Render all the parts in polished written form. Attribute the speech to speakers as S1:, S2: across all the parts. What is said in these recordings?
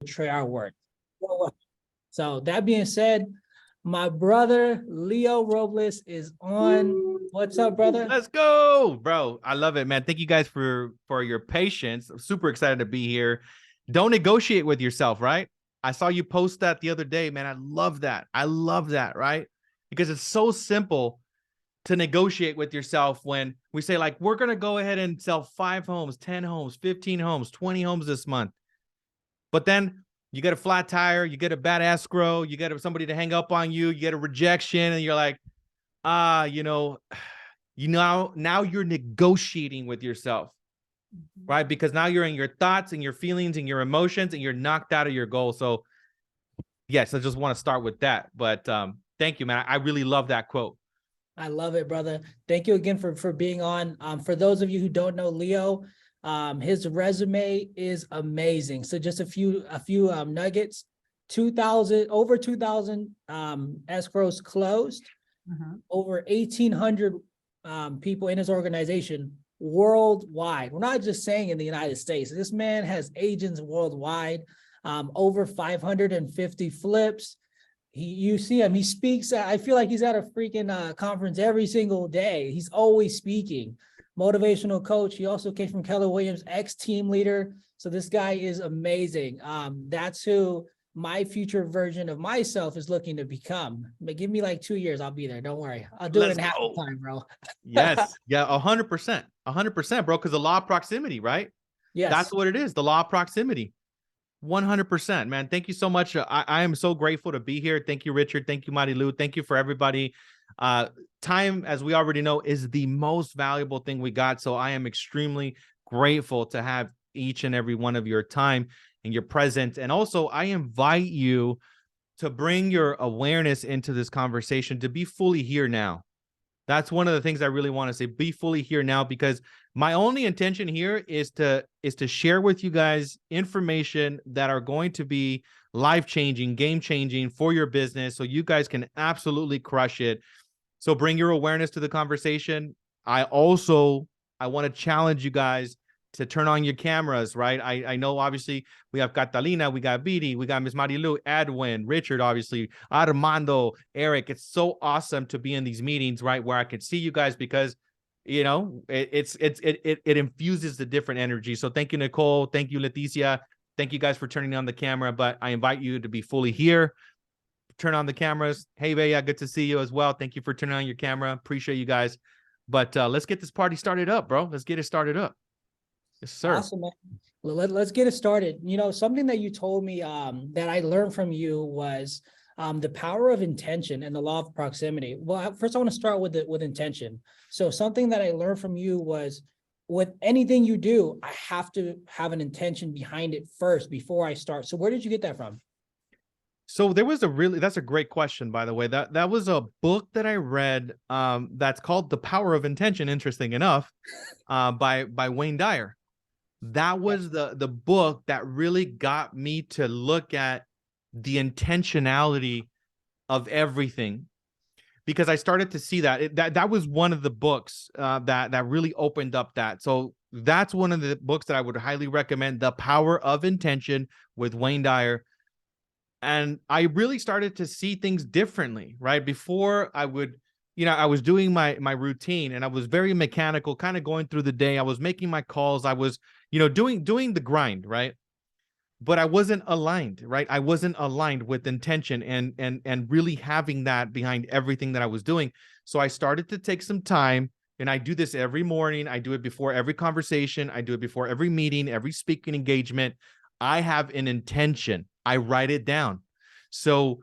S1: portray our work. So that being said, my brother Leo Robles is on. What's up, brother?
S2: Let's go, bro. I love it, man. Thank you guys for your patience. I'm super excited to be here. Don't negotiate with yourself, right? I saw you post that the other day, man. I love that. I love that, right? Because it's so simple to negotiate with yourself when we say, like, we're going to go ahead and sell 5 homes, 10 homes, 15 homes, 20 homes this month. But then you get a flat tire, you get a bad escrow, you get somebody to hang up on you, you get a rejection, and you're like, now you're negotiating with yourself, right? Because now you're in your thoughts and your feelings and your emotions, and you're knocked out of your goal. So yes, I just want to start with that. But thank you, man. I really love that quote.
S1: I love it, brother. Thank you again for being on. For those of you who don't know Leo, his resume is amazing. So just a few nuggets. 2,000 over 2,000 escrows closed. Over 1,800 people in his organization worldwide. We're not just saying in the United States. This man has agents worldwide. Over 550 flips. You see him, he speaks. I feel like he's at a freaking conference every single day. He's always speaking. Motivational coach. He also came from Keller Williams, ex-team leader. So this guy is amazing. That's who my future version of myself is looking to become. But give me like 2 years, I'll be there. Don't worry. I'll do it in half the time, bro.
S2: Yes. Yeah, 100%. 100%, bro, because the law of proximity, right?
S1: Yes.
S2: That's what it is, the law of proximity. 100%, man. Thank you so much. I am so grateful to be here. Thank you, Richard. Thank you, Marilu. Thank you for everybody. Time, as we already know, is the most valuable thing we got. So I am extremely grateful to have each and every one of your time and your presence. And also, I invite you to bring your awareness into this conversation, to be fully here now. That's one of the things I really want to say. Be fully here now, because my only intention here is to share with you guys information that are going to be life-changing, game-changing for your business, so you guys can absolutely crush it. So bring your awareness to the conversation. I want to challenge you guys to turn on your cameras, right? I know, obviously, we have Catalina, we got Vidi, we got Miss Marilu, Edwin, Richard, obviously, Armando, Eric. It's so awesome to be in these meetings, right, where I can see you guys, because, you know, it infuses the different energy. So thank you, Nicole. Thank you, Leticia. Thank you guys for turning on the camera, but I invite you to be fully here. Turn on the cameras. Hey, Bea, good to see you as well. Thank you for turning on your camera. Appreciate you guys. But let's get this party started up, bro. Let's get it started up. Yes, sir.
S1: Awesome, man. Let's get it started. You know, something that you told me that I learned from you was the power of intention and the law of proximity. Well, first I want to start with intention. So something that I learned from you was, with anything you do, I have to have an intention behind it first before I start. So where did you get that from?
S2: So there was that's a great question, by the way. That was a book that I read that's called The Power of Intention, interesting enough, by Wayne Dyer. That was the book that really got me to look at the intentionality of everything, because I started to see that was one of the books that really opened up that. So that's one of the books that I would highly recommend, The Power of Intention with Wayne Dyer. And I really started to see things differently, right? Before I was doing my routine, and I was very mechanical, kind of going through the day. I was making my calls. I was, doing the grind, right? But I wasn't aligned, right? I wasn't aligned with intention and really having that behind everything that I was doing. So I started to take some time, and I do this every morning. I do it before every conversation. I do it before every meeting, every speaking engagement. I have an intention. I write it down. So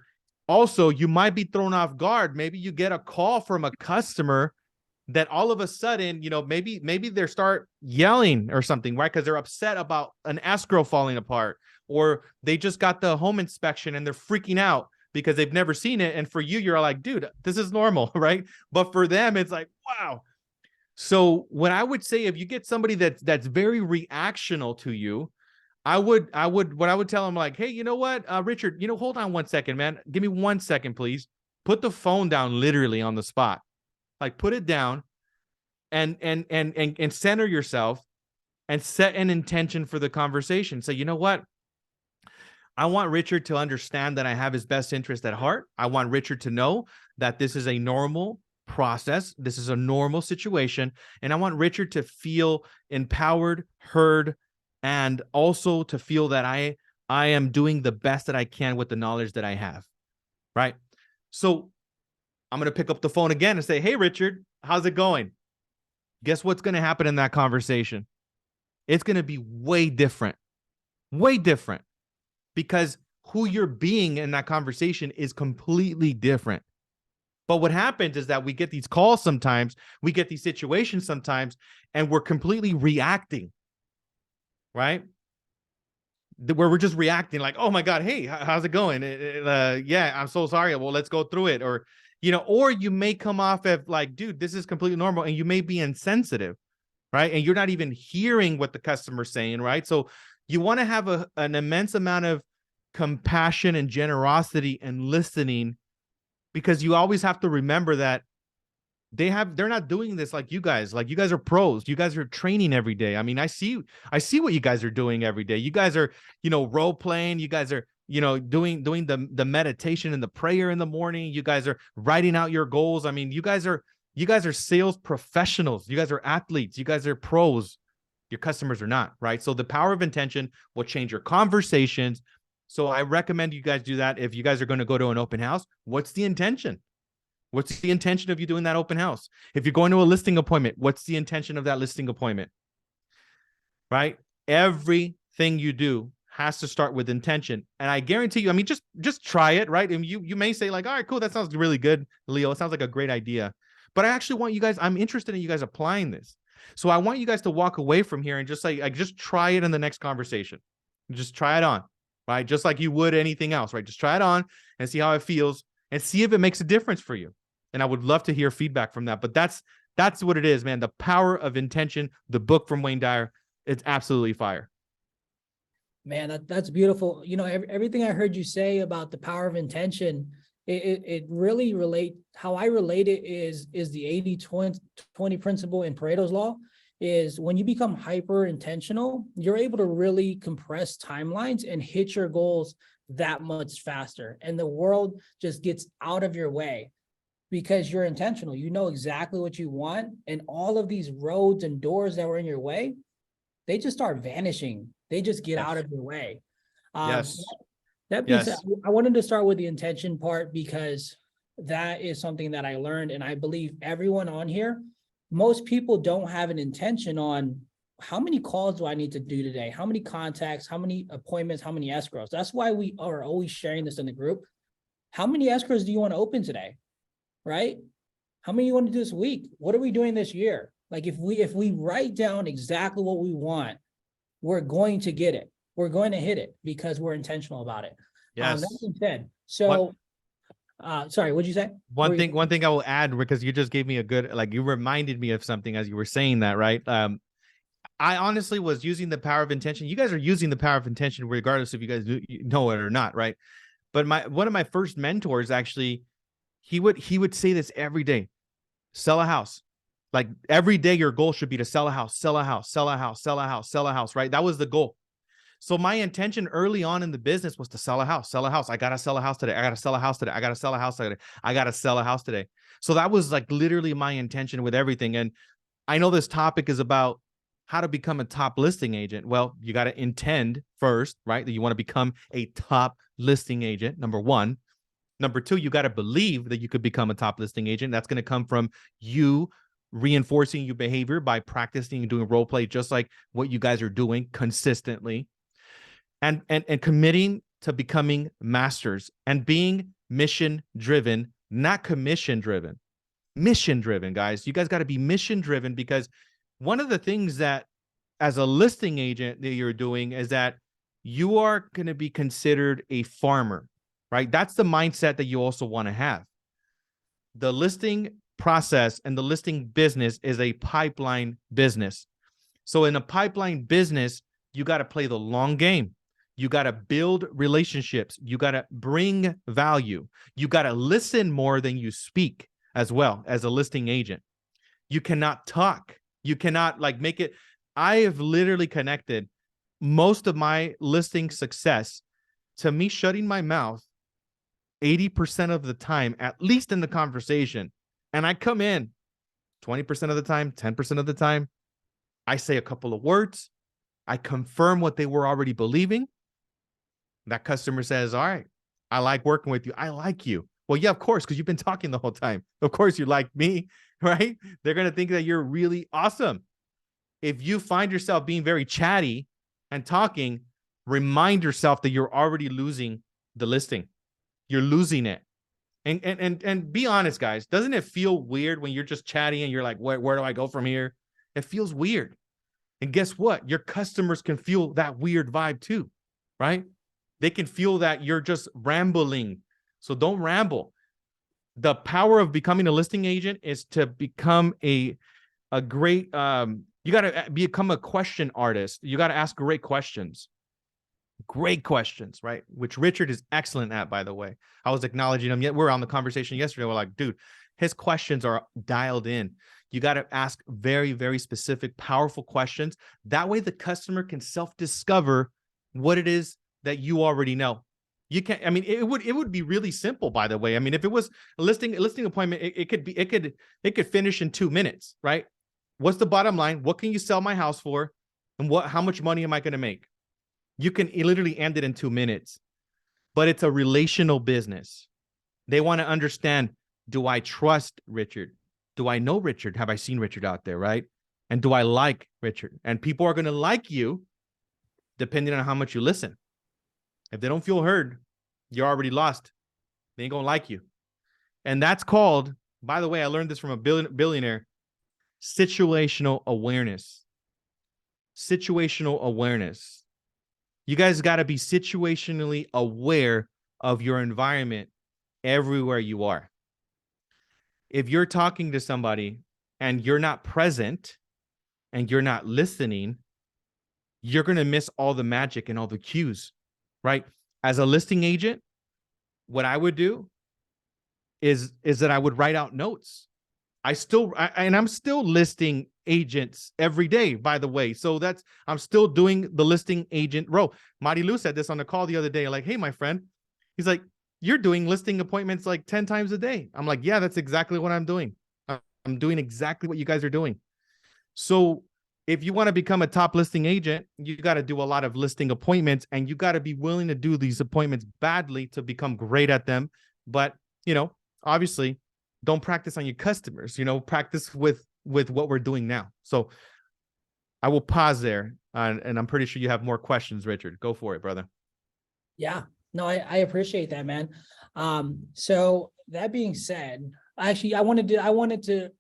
S2: also, you might be thrown off guard. Maybe you get a call from a customer that all of a sudden, maybe they start yelling or something, right? Because they're upset about an escrow falling apart, or they just got the home inspection and they're freaking out because they've never seen it. And for you, you're like, dude, this is normal, right? But for them, it's like, wow. So what I would say, if you get somebody that's very reactional to you, I would tell them, like, hey, you know what, Richard, hold on 1 second, man. Give me 1 second, please. Put the phone down literally on the spot. Like, put it down and center yourself and set an intention for the conversation. So, you know what? I want Richard to understand that I have his best interest at heart. I want Richard to know that this is a normal process. This is a normal situation. And I want Richard to feel empowered, heard, and also to feel that I am doing the best that I can with the knowledge that I have. Right. So I'm going to pick up the phone again and say, hey, Richard, how's it going? Guess what's going to happen in that conversation? It's going to be way different, because who you're being in that conversation is completely different. But what happens is that we get these calls sometimes, we get these situations sometimes, and we're completely reacting, right? Where we're just reacting like, oh my God, hey, how's it going? Yeah, I'm so sorry. Well, let's go through it. Or, or you may come off as like, dude, this is completely normal. And you may be insensitive, right? And you're not even hearing what the customer's saying, right? So you want to have an immense amount of compassion and generosity and listening, because you always have to remember that they're not doing this like you guys. Like, you guys are pros. You guys are training every day. I mean, I see what you guys are doing every day. You guys are, role playing. You guys are, doing the meditation and the prayer in the morning. You guys are writing out your goals. I mean, you guys are sales professionals. You guys are athletes. You guys are pros. Your customers are not, right? So the power of intention will change your conversations. So I recommend you guys do that. If you guys are going to go to an open house, what's the intention? What's the intention of you doing that open house? If you're going to a listing appointment, what's the intention of that listing appointment? Right? Everything you do has to start with intention. And I guarantee you, I mean, just try it, right? And you may say like, all right, cool, that sounds really good, Leo. It sounds like a great idea. But I actually want you guys, I'm interested in you guys applying this. So I want you guys to walk away from here and just just try it in the next conversation. Just try it on, right? Just like you would anything else, right? Just try it on and see how it feels and see if it makes a difference for you. And I would love to hear feedback from that. But that's what it is, man. The Power of Intention, the book from Wayne Dyer, it's absolutely fire.
S1: Man, that's beautiful. Everything I heard you say about the power of intention, it really how I relate it is the 80-20 principle in Pareto's law. Is when you become hyper intentional, you're able to really compress timelines and hit your goals that much faster. And the world just gets out of your way because you're intentional. You know exactly what you want. And all of these roads and doors that were in your way, they just start vanishing. They just get out of your way.
S2: Yes.
S1: That being said, I wanted to start with the intention part because that is something that I learned. And I believe everyone on here, most people don't have an intention on how many calls do I need to do today? How many contacts, how many appointments, how many escrows? That's why we are always sharing this in the group. How many escrows do you want to open today? Right? How many you want to do this week? What are we doing this year? Like if we write down exactly what we want, we're going to get it. We're going to hit it because we're intentional about it.
S2: Yes.
S1: That being said, so sorry, what'd you say?
S2: One thing I will add, because you just gave me a good, you reminded me of something as you were saying that, right? I honestly was using the power of intention. You guys are using the power of intention regardless if you guys know it or not, right? But one of my first mentors, actually, he would say this every day: sell a house. Like every day, your goal should be to sell a house, sell a house, sell a house, sell a house, sell a house, right? That was the goal. So my intention early on in the business was to sell a house, sell a house. I got to sell a house today. I got to sell a house today. I got to sell a house today. I got to sell a house today. So that was like literally my intention with everything. And I know this topic is about how to become a top listing agent. Well, you got to intend first, right? That you want to become a top listing agent, number one. Number two, you got to believe that you could become a top listing agent. That's going to come from you reinforcing your behavior by practicing and doing role play, just like what you guys are doing consistently. And committing to becoming masters and being mission driven, not commission driven. Mission driven, guys. You guys got to be mission driven, because one of the things that as a listing agent that you're doing is that you are going to be considered a farmer, right? That's the mindset that you also want to have. The listing process and the listing business is a pipeline business. So in a pipeline business, you got to play the long game. You got to build relationships. You got to bring value. You got to listen more than you speak as well as a listing agent. You cannot talk. You cannot make it. I have literally connected most of my listing success to me shutting my mouth 80% of the time, at least in the conversation, and I come in 20% of the time, 10% of the time, I say a couple of words, I confirm what they were already believing. That customer says, all right, I like working with you. I like you. Well, yeah, of course, because you've been talking the whole time. Of course you like me, right? They're going to think that you're really awesome. If you find yourself being very chatty and talking, remind yourself that you're already losing the listing. You're losing it. And be honest, guys. Doesn't it feel weird when you're just chatting and you're like, where do I go from here? It feels weird. And guess what? Your customers can feel that weird vibe too, right? They can feel that you're just rambling. So don't ramble. The power of becoming a listing agent is to become a great, you got to become a question artist. You got to ask great questions. Great questions, right? Which Richard is excellent at, by the way. I was acknowledging him. Yet we're on the conversation yesterday. We're like, dude, his questions are dialed in. You got to ask very, very specific, powerful questions. That way the customer can self-discover what it is that you already know. You can't, I mean, it would be really simple, by the way. I mean, if it was a listing appointment, it could finish in 2 minutes, right? What's the bottom line? What can you sell my house for? And how much money am I going to make? You can literally end it in 2 minutes, but it's a relational business. They want to understand, do I trust Richard? Do I know Richard? Have I seen Richard out there, right? And do I like Richard? And people are going to like you depending on how much you listen. If they don't feel heard, you're already lost. They ain't going to like you. And that's called, by the way, I learned this from a billionaire, situational awareness. Situational awareness. You guys got to be situationally aware of your environment everywhere you are. If you're talking to somebody and you're not present and you're not listening, you're going to miss all the magic and all the cues, right? As a listing agent, what I would do is that I would write out notes. I'm still listing agents every day, by the way. So I'm still doing the listing agent role. Marilu said this on the call the other day, like, hey, my friend, he's like, you're doing listing appointments like 10 times a day. I'm like, yeah, that's exactly what I'm doing. I'm doing exactly what you guys are doing. So if you want to become a top listing agent, you got to do a lot of listing appointments, and you got to be willing to do these appointments badly to become great at them. But, obviously, don't practice on your customers, practice with what we're doing now. So I will pause there, and I'm pretty sure you have more questions, Richard. Go for it, brother.
S1: Yeah, no, I appreciate that, man. So that being said, actually, I wanted to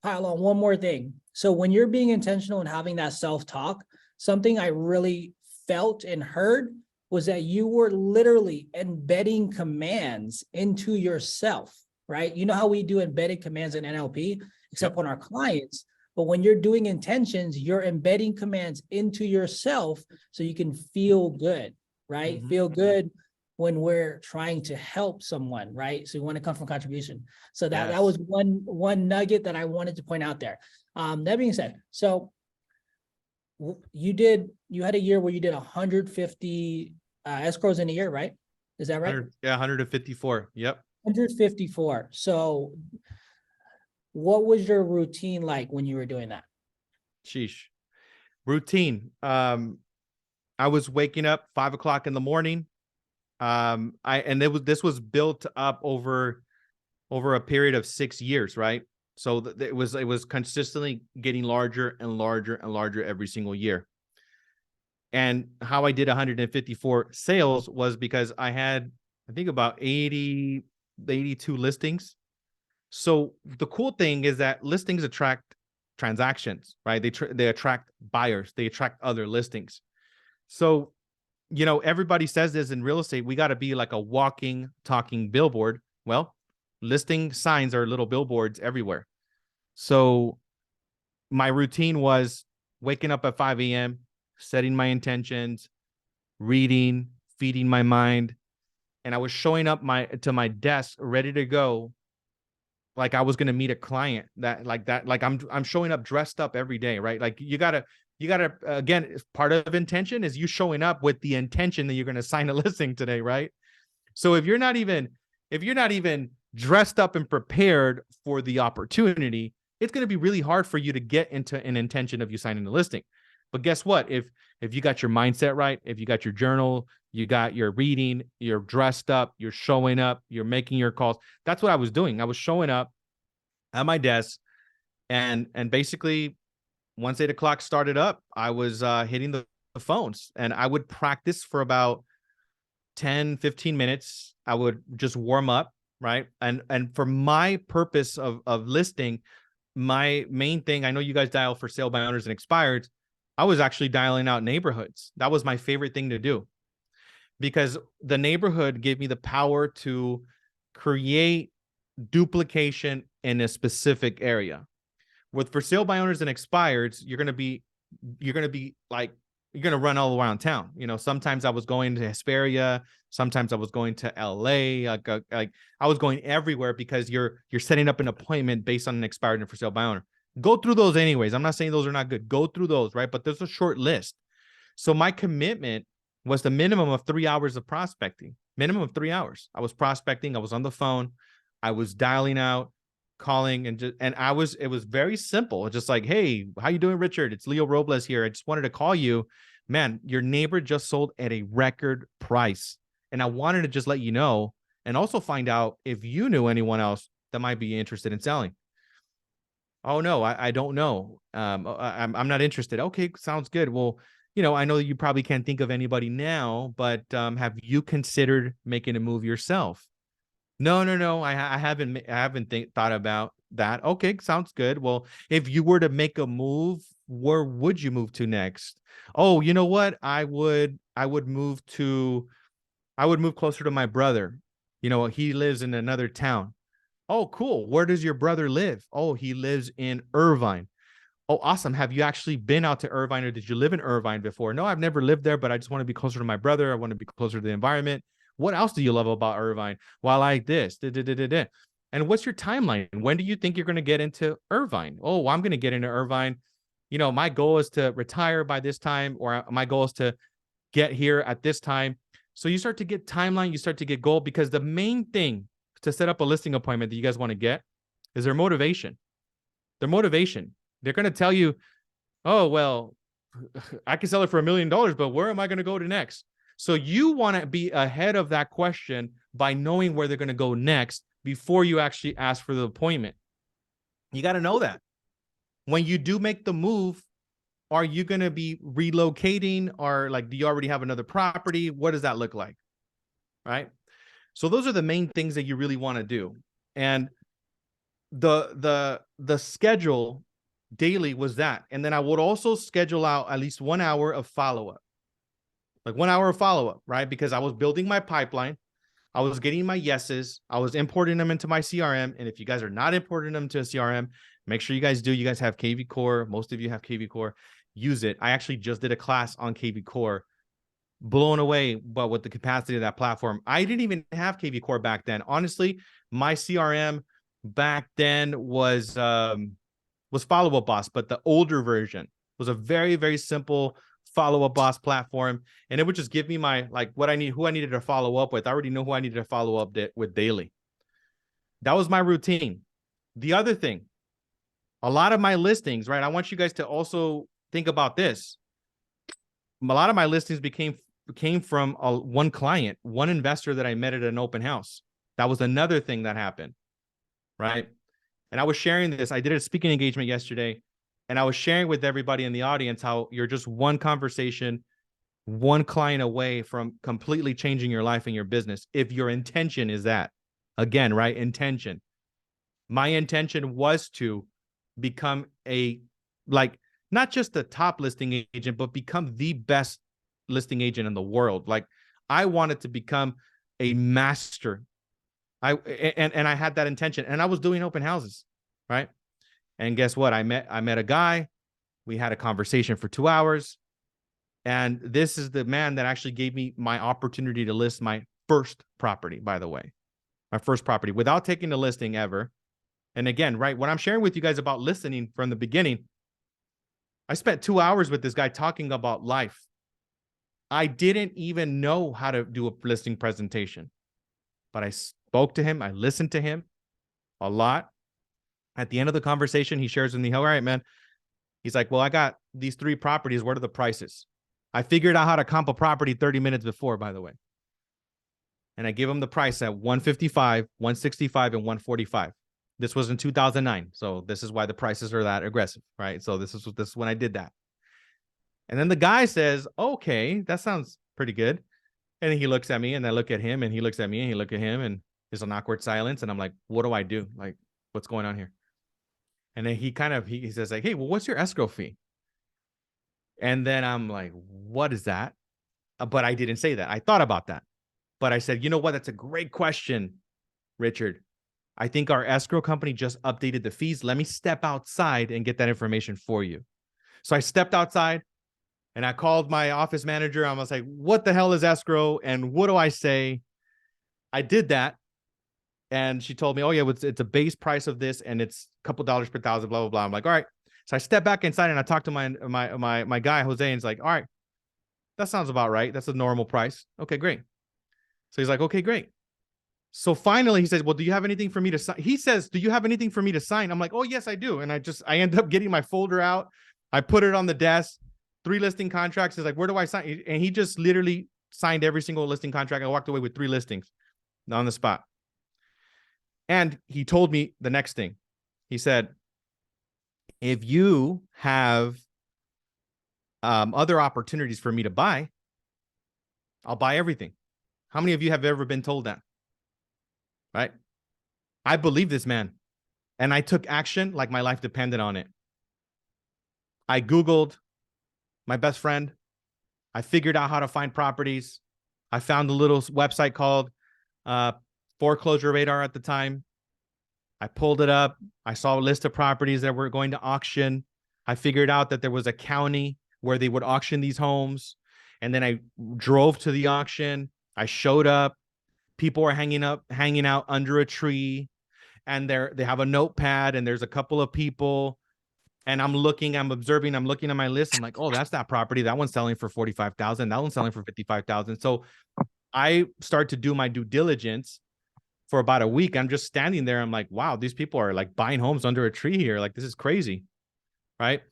S1: pile on one more thing. So when you're being intentional and having that self-talk, something I really felt and heard was that you were literally embedding commands into yourself, right? You know how we do embedded commands in NLP, except on our clients. But when you're doing intentions, you're embedding commands into yourself so you can feel good, right? Mm-hmm. Feel good when we're trying to help someone, right? So you want to come from contribution. So that was one nugget that I wanted to point out there. That being said, so you had a year where you did 150 escrows in a year, right? Is that right?
S2: 154. Yep.
S1: 154. So what was your routine like when you were doing that?
S2: Sheesh. Routine. I was waking up 5 o'clock in the morning. This was built up over a period of 6 years, right? So it was consistently getting larger and larger and larger every single year. And how I did 154 sales was because I had, I think, about 82 listings. So the cool thing is that listings attract transactions, right? They attract buyers. They attract other listings. So, everybody says this in real estate, we got to be like a walking, talking billboard. Well, listing signs are little billboards everywhere. So my routine was waking up at 5 a.m., setting my intentions, reading, feeding my mind. And I was showing up to my desk ready to go. Like I was going to meet a client like I'm showing up dressed up every day, right? Like you got to You got to, again, part of intention is you showing up with the intention that you're going to sign a listing today, right? So if you're not even dressed up and prepared for the opportunity, it's going to be really hard for you to get into an intention of you signing the listing. But guess what? If you got your mindset right, if you got your journal, you got your reading, you're dressed up, you're showing up, you're making your calls. That's what I was doing. I was showing up at my desk, and basically once 8 o'clock started up, I was hitting the phones, and I would practice for about 10, 15 minutes. I would just warm up, right? And for my purpose of listing, my main thing, I know you guys dial for sale by owners and expireds. I was actually dialing out neighborhoods. That was my favorite thing to do, because the neighborhood gave me the power to create duplication in a specific area. With for sale by owners and expireds, you're going to be like, you're going to run all around town. You know, sometimes I was going to Hesperia, sometimes I was going to LA, like I was going everywhere, because you're setting up an appointment based on an expired and for sale by owner. Go through those anyways. I'm not saying those are not good. Go through those, right? But there's a short list. So my commitment was the minimum of 3 hours of prospecting. Minimum of 3 hours. I was prospecting. I was on the phone. I was dialing out, calling, and it was very simple. Just like, hey, how you doing, Richard? It's Leo Robles here. I just wanted to call you. Man, your neighbor just sold at a record price, and I wanted to just let you know, and also find out if you knew anyone else that might be interested in selling. Oh no, I don't know. I'm not interested. Okay, sounds good. Well, you know, I know that you probably can't think of anybody now, but have you considered making a move yourself? No. I haven't thought about that. Okay, sounds good. Well, if you were to make a move, where would you move to next? Oh, you know what? I would move closer to my brother. You know, he lives in another town. Oh, cool. Where does your brother live? Oh, he lives in Irvine. Oh, awesome. Have you actually been out to Irvine, or did you live in Irvine before? No, I've never lived there, but I just want to be closer to my brother. I want to be closer to the environment. What else do you love about Irvine? Well, I like this. And what's your timeline? When do you think you're going to get into Irvine? Oh, I'm going to get into Irvine. You know, my goal is to retire by this time, or my goal is to get here at this time. So you start to get timeline, you start to get goal, because the main thing to set up a listing appointment that you guys want to get is their motivation. Their motivation. They're going to tell you, oh, well, I can sell it for $1 million, but where am I going to go to next? So you want to be ahead of that question by knowing where they're going to go next before you actually ask for the appointment. You got to know that. When you do make the move, are you going to be relocating, or like, do you already have another property? What does that look like? Right? So those are the main things that you really want to do. And the schedule daily was that. And then I would also schedule out at least 1 hour of follow-up. Like 1 hour of follow-up, right? Because I was building my pipeline. I was getting my yeses. I was importing them into my CRM. And if you guys are not importing them to a CRM, make sure you guys do. You guys have KV Core. Most of you have KV Core. Use it. I actually just did a class on KV Core. Blown away, but with the capacity of that platform. I didn't even have KV Core back then. Honestly, my CRM back then was Follow-Up Boss, but the older version was a very, very simple Follow-Up Boss platform. And it would just give me my, like, what I need, who I needed to follow up with. I already know who I needed to follow up with daily. That was my routine. The other thing, a lot of my listings, right? I want you guys to also think about this. A lot of my listings came from one client, one investor that I met at an open house. That was another thing that happened, right? And I was sharing this. I did a speaking engagement yesterday, and I was sharing with everybody in the audience how you're just one conversation, one client away from completely changing your life and your business. If your intention is that, again, right? Intention. My intention was to become not just the top listing agent, but become the best listing agent in the world. Like, I wanted to become a master. I had that intention, and I was doing open houses, right? And guess what? I met a guy. We had a conversation for 2 hours, and this is the man that actually gave me my opportunity to list my first property, by the way, my first property without taking the listing ever. And again, right, when I'm sharing with you guys about listening from the beginning, I spent 2 hours with this guy talking about life. I didn't even know how to do a listing presentation, but I spoke to him. I listened to him a lot. At the end of the conversation, he shares with me, all right, man. He's like, well, I got these 3 properties. What are the prices? I figured out how to comp a property 30 minutes before, by the way. And I give him the price at 155, 165, and 145. This was in 2009. So this is why the prices are that aggressive, right? So this is when I did that. And then the guy says, okay, that sounds pretty good. And then he looks at me and I look at him and he looks at me and he look at him and there's an awkward silence. And I'm like, what do I do? Like, what's going on here? And then he says like, hey, well, what's your escrow fee? And then I'm like, what is that? But I didn't say that. I thought about that. But I said, you know what? That's a great question, Richard. I think our escrow company just updated the fees. Let me step outside and get that information for you. So I stepped outside and I called my office manager. I was like, what the hell is escrow? And what do I say? I did that. And she told me, oh, yeah, it's a base price of this. And it's a couple dollars per thousand, blah, blah, blah. I'm like, all right. So I stepped back inside and I talked to my guy, Jose, and he's like, all right, that sounds about right. That's a normal price. Okay, great. So he's like, okay, great. So finally he says, well, do you have anything for me to sign? He says, do you have anything for me to sign? I'm like, oh, yes, I do. And I end up getting my folder out. I put it on the desk, 3 listing contracts. He's like, where do I sign? And he just literally signed every single listing contract. I walked away with 3 listings on the spot. And he told me the next thing. He said, if you have other opportunities for me to buy, I'll buy everything. How many of you have ever been told that? Right? I believe this man. And I took action like my life depended on it. I Googled my best friend. I figured out how to find properties. I found a little website called Foreclosure Radar at the time. I pulled it up. I saw a list of properties that were going to auction. I figured out that there was a county where they would auction these homes. And then I drove to the auction. I showed up. People are hanging out under a tree. And they have a notepad and there's a couple of people. And I'm looking at my list. I'm like, oh, that's that property. That one's selling for 45,000. That one's selling for 55,000. So I start to do my due diligence for about a week. I'm just standing there. I'm like, wow, these people are like buying homes under a tree here. Like, this is crazy. Right.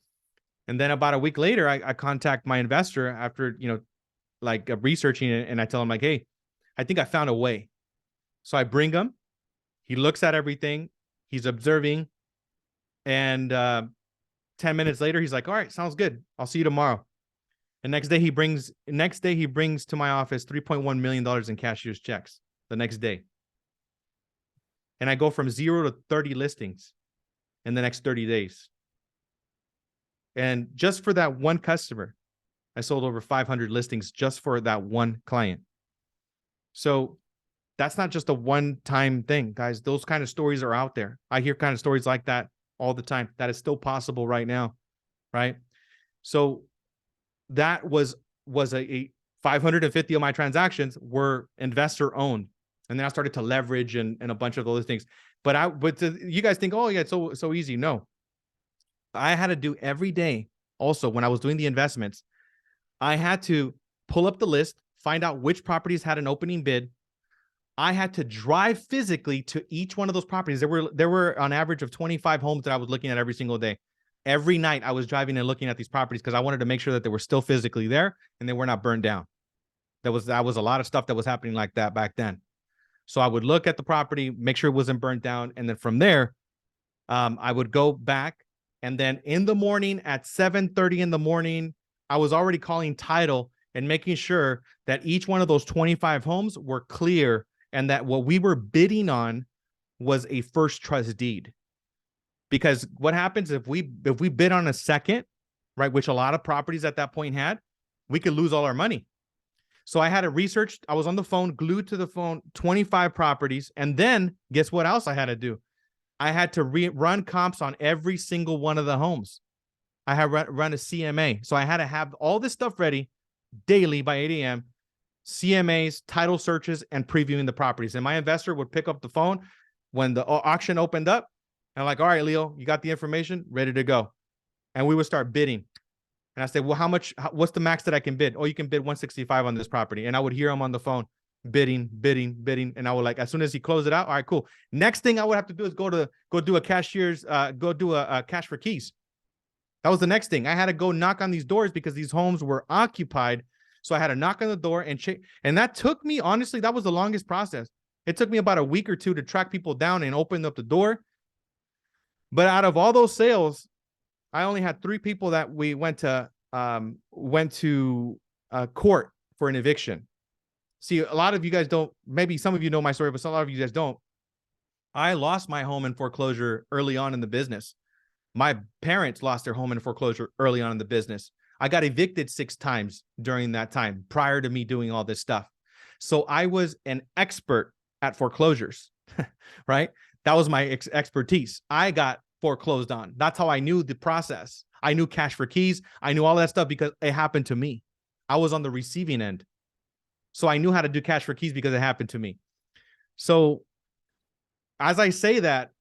S2: And then about a week later, I contact my investor after, like researching it. And I tell him like, hey, I think I found a way. So I bring him. He looks at everything. He's observing. And 10 minutes later, he's like, all right, sounds good. I'll see you tomorrow. And next day he brings to my office $3.1 million in cashier's checks the next day. And I go from 0 to 30 listings in the next 30 days. And just for that one customer, I sold over 500 listings just for that one client. So that's not just a one-time thing, guys. Those kind of stories are out there. I hear kind of stories like that all the time. That is still possible right now, right? So that was a 550 of my transactions were investor owned. And then I started to leverage and a bunch of other things. But you guys think, oh yeah, it's so easy. No, I had to do every day. Also, when I was doing the investments, I had to pull up the list, find out which properties had an opening bid. I had to drive physically to each one of those properties. There were on average of 25 homes that I was looking at every single day. Every night I was driving and looking at these properties because I wanted to make sure that they were still physically there and they were not burned down. That was a lot of stuff that was happening like that back then. So I would look at the property, make sure it wasn't burnt down. And then from there, I would go back. And then in the morning at 7:30 in the morning, I was already calling title and making sure that each one of those 25 homes were clear and that what we were bidding on was a first trust deed. Because what happens if we bid on a second, right, which a lot of properties at that point had, we could lose all our money. So I had to research. I was on the phone, glued to the phone, 25 properties. And then guess what else I had to do? I had to run comps on every single one of the homes. I had run a CMA. So I had to have all this stuff ready daily by 8 a.m., CMAs, title searches, and previewing the properties. And my investor would pick up the phone when the auction opened up. And I'm like, all right, Leo, you got the information ready to go. And we would start bidding. And I said, well, what's the max that I can bid? Oh, you can bid 165 on this property. And I would hear him on the phone bidding. And I would like, as soon as he closed it out, all right, cool. Next thing I would have to do is go do a cash for keys. That was the next thing. I had to go knock on these doors because these homes were occupied. So I had to knock on the door and that took me, honestly, that was the longest process. It took me about a week or two to track people down and open up the door. But out of all those sales, I only had 3 people that we went to court for an eviction. See, a lot of you guys don't, maybe some of you know my story, but a lot of you guys don't. I lost my home in foreclosure early on in the business. My parents lost their home in foreclosure early on in the business. I got evicted 6 times during that time prior to me doing all this stuff. So I was an expert at foreclosures, right? That was my expertise. I got foreclosed on. That's how I knew the process. I knew cash for keys. I knew all that stuff because it happened to me. I was on the receiving end. So I knew how to do cash for keys because it happened to me. So as I say that,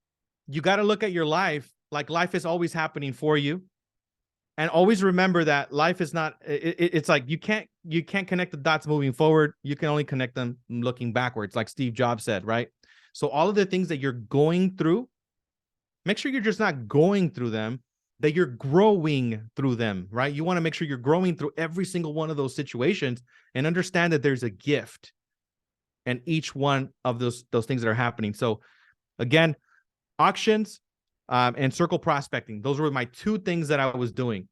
S2: you got to look at your life like life is always happening for you. And always remember that life is not, it's like you can't connect the dots moving forward. You can only connect them looking backwards, like Steve Jobs said, right? So all of the things that you're going through, make sure you're just not going through them, that you're growing through them, right? You want to make sure you're growing through every single one of those situations and understand that there's a gift in each one of those things that are happening. So again, auctions, and circle prospecting. Those were my 2 things that I was doing.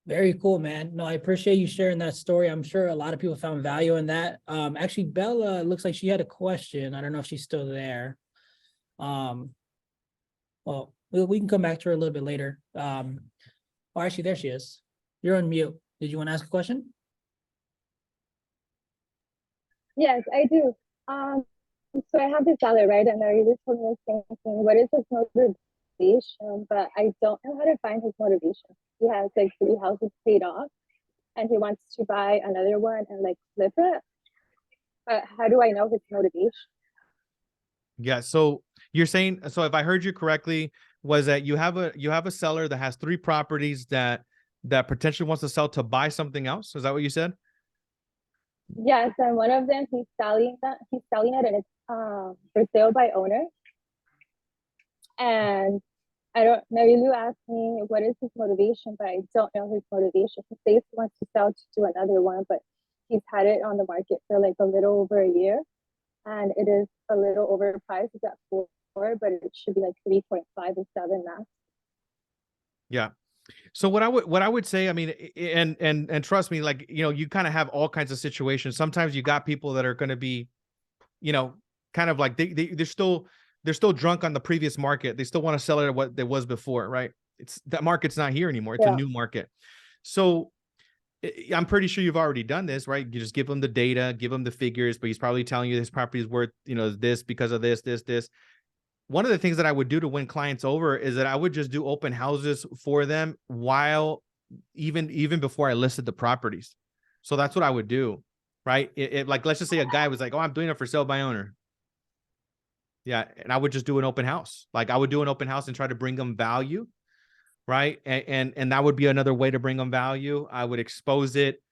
S1: Very cool, man. No, I appreciate you sharing that story. I'm sure a lot of people found value in that. Actually, Bella looks like she had a question. I don't know if she's still there. Well, we can come back to her a little bit later. Oh, actually, there she is. You're on mute. Did you want to ask a question?
S3: Yes, I do. So I have this seller, right? And I just told me the same thing. What is his motivation? But I don't know how to find his motivation. He has like 3 houses paid off and he wants to buy another one and like flip it. But how do I know his motivation?
S2: Yeah. So you're saying, so if I heard you correctly, was that you have a seller that has 3 properties that potentially wants to sell to buy something else? Is that what you said?
S3: Yes, and one of them he's selling it and it's for sale by owner. And I don't know, Marilu asked me what is his motivation, but I don't know his motivation. He says he wants to sell to another one, but he's had it on the market for like a little over a year. And it is a little overpriced. It's at 4, but it should be like 3.5 or 7 max.
S2: Yeah. So what I would say, I mean, and trust me, like, you know, you kind of have all kinds of situations. Sometimes you got people that are going to be, you know, kind of like they're still drunk on the previous market. They still want to sell it at what it was before, right? That market's not here anymore. It's a new market. So I'm pretty sure you've already done this, right? You just give them the data, give them the figures, but he's probably telling you this property is worth, you know, this because of this. One of the things that I would do to win clients over is that I would just do open houses for them while even before I listed the properties. So that's what I would do, right? Like, let's just say a guy was like, oh, I'm doing it for sale by owner. Yeah. And I would just do an open house. Like I would do an open house and try to bring them value. Right. And that would be another way to bring them value. I would expose it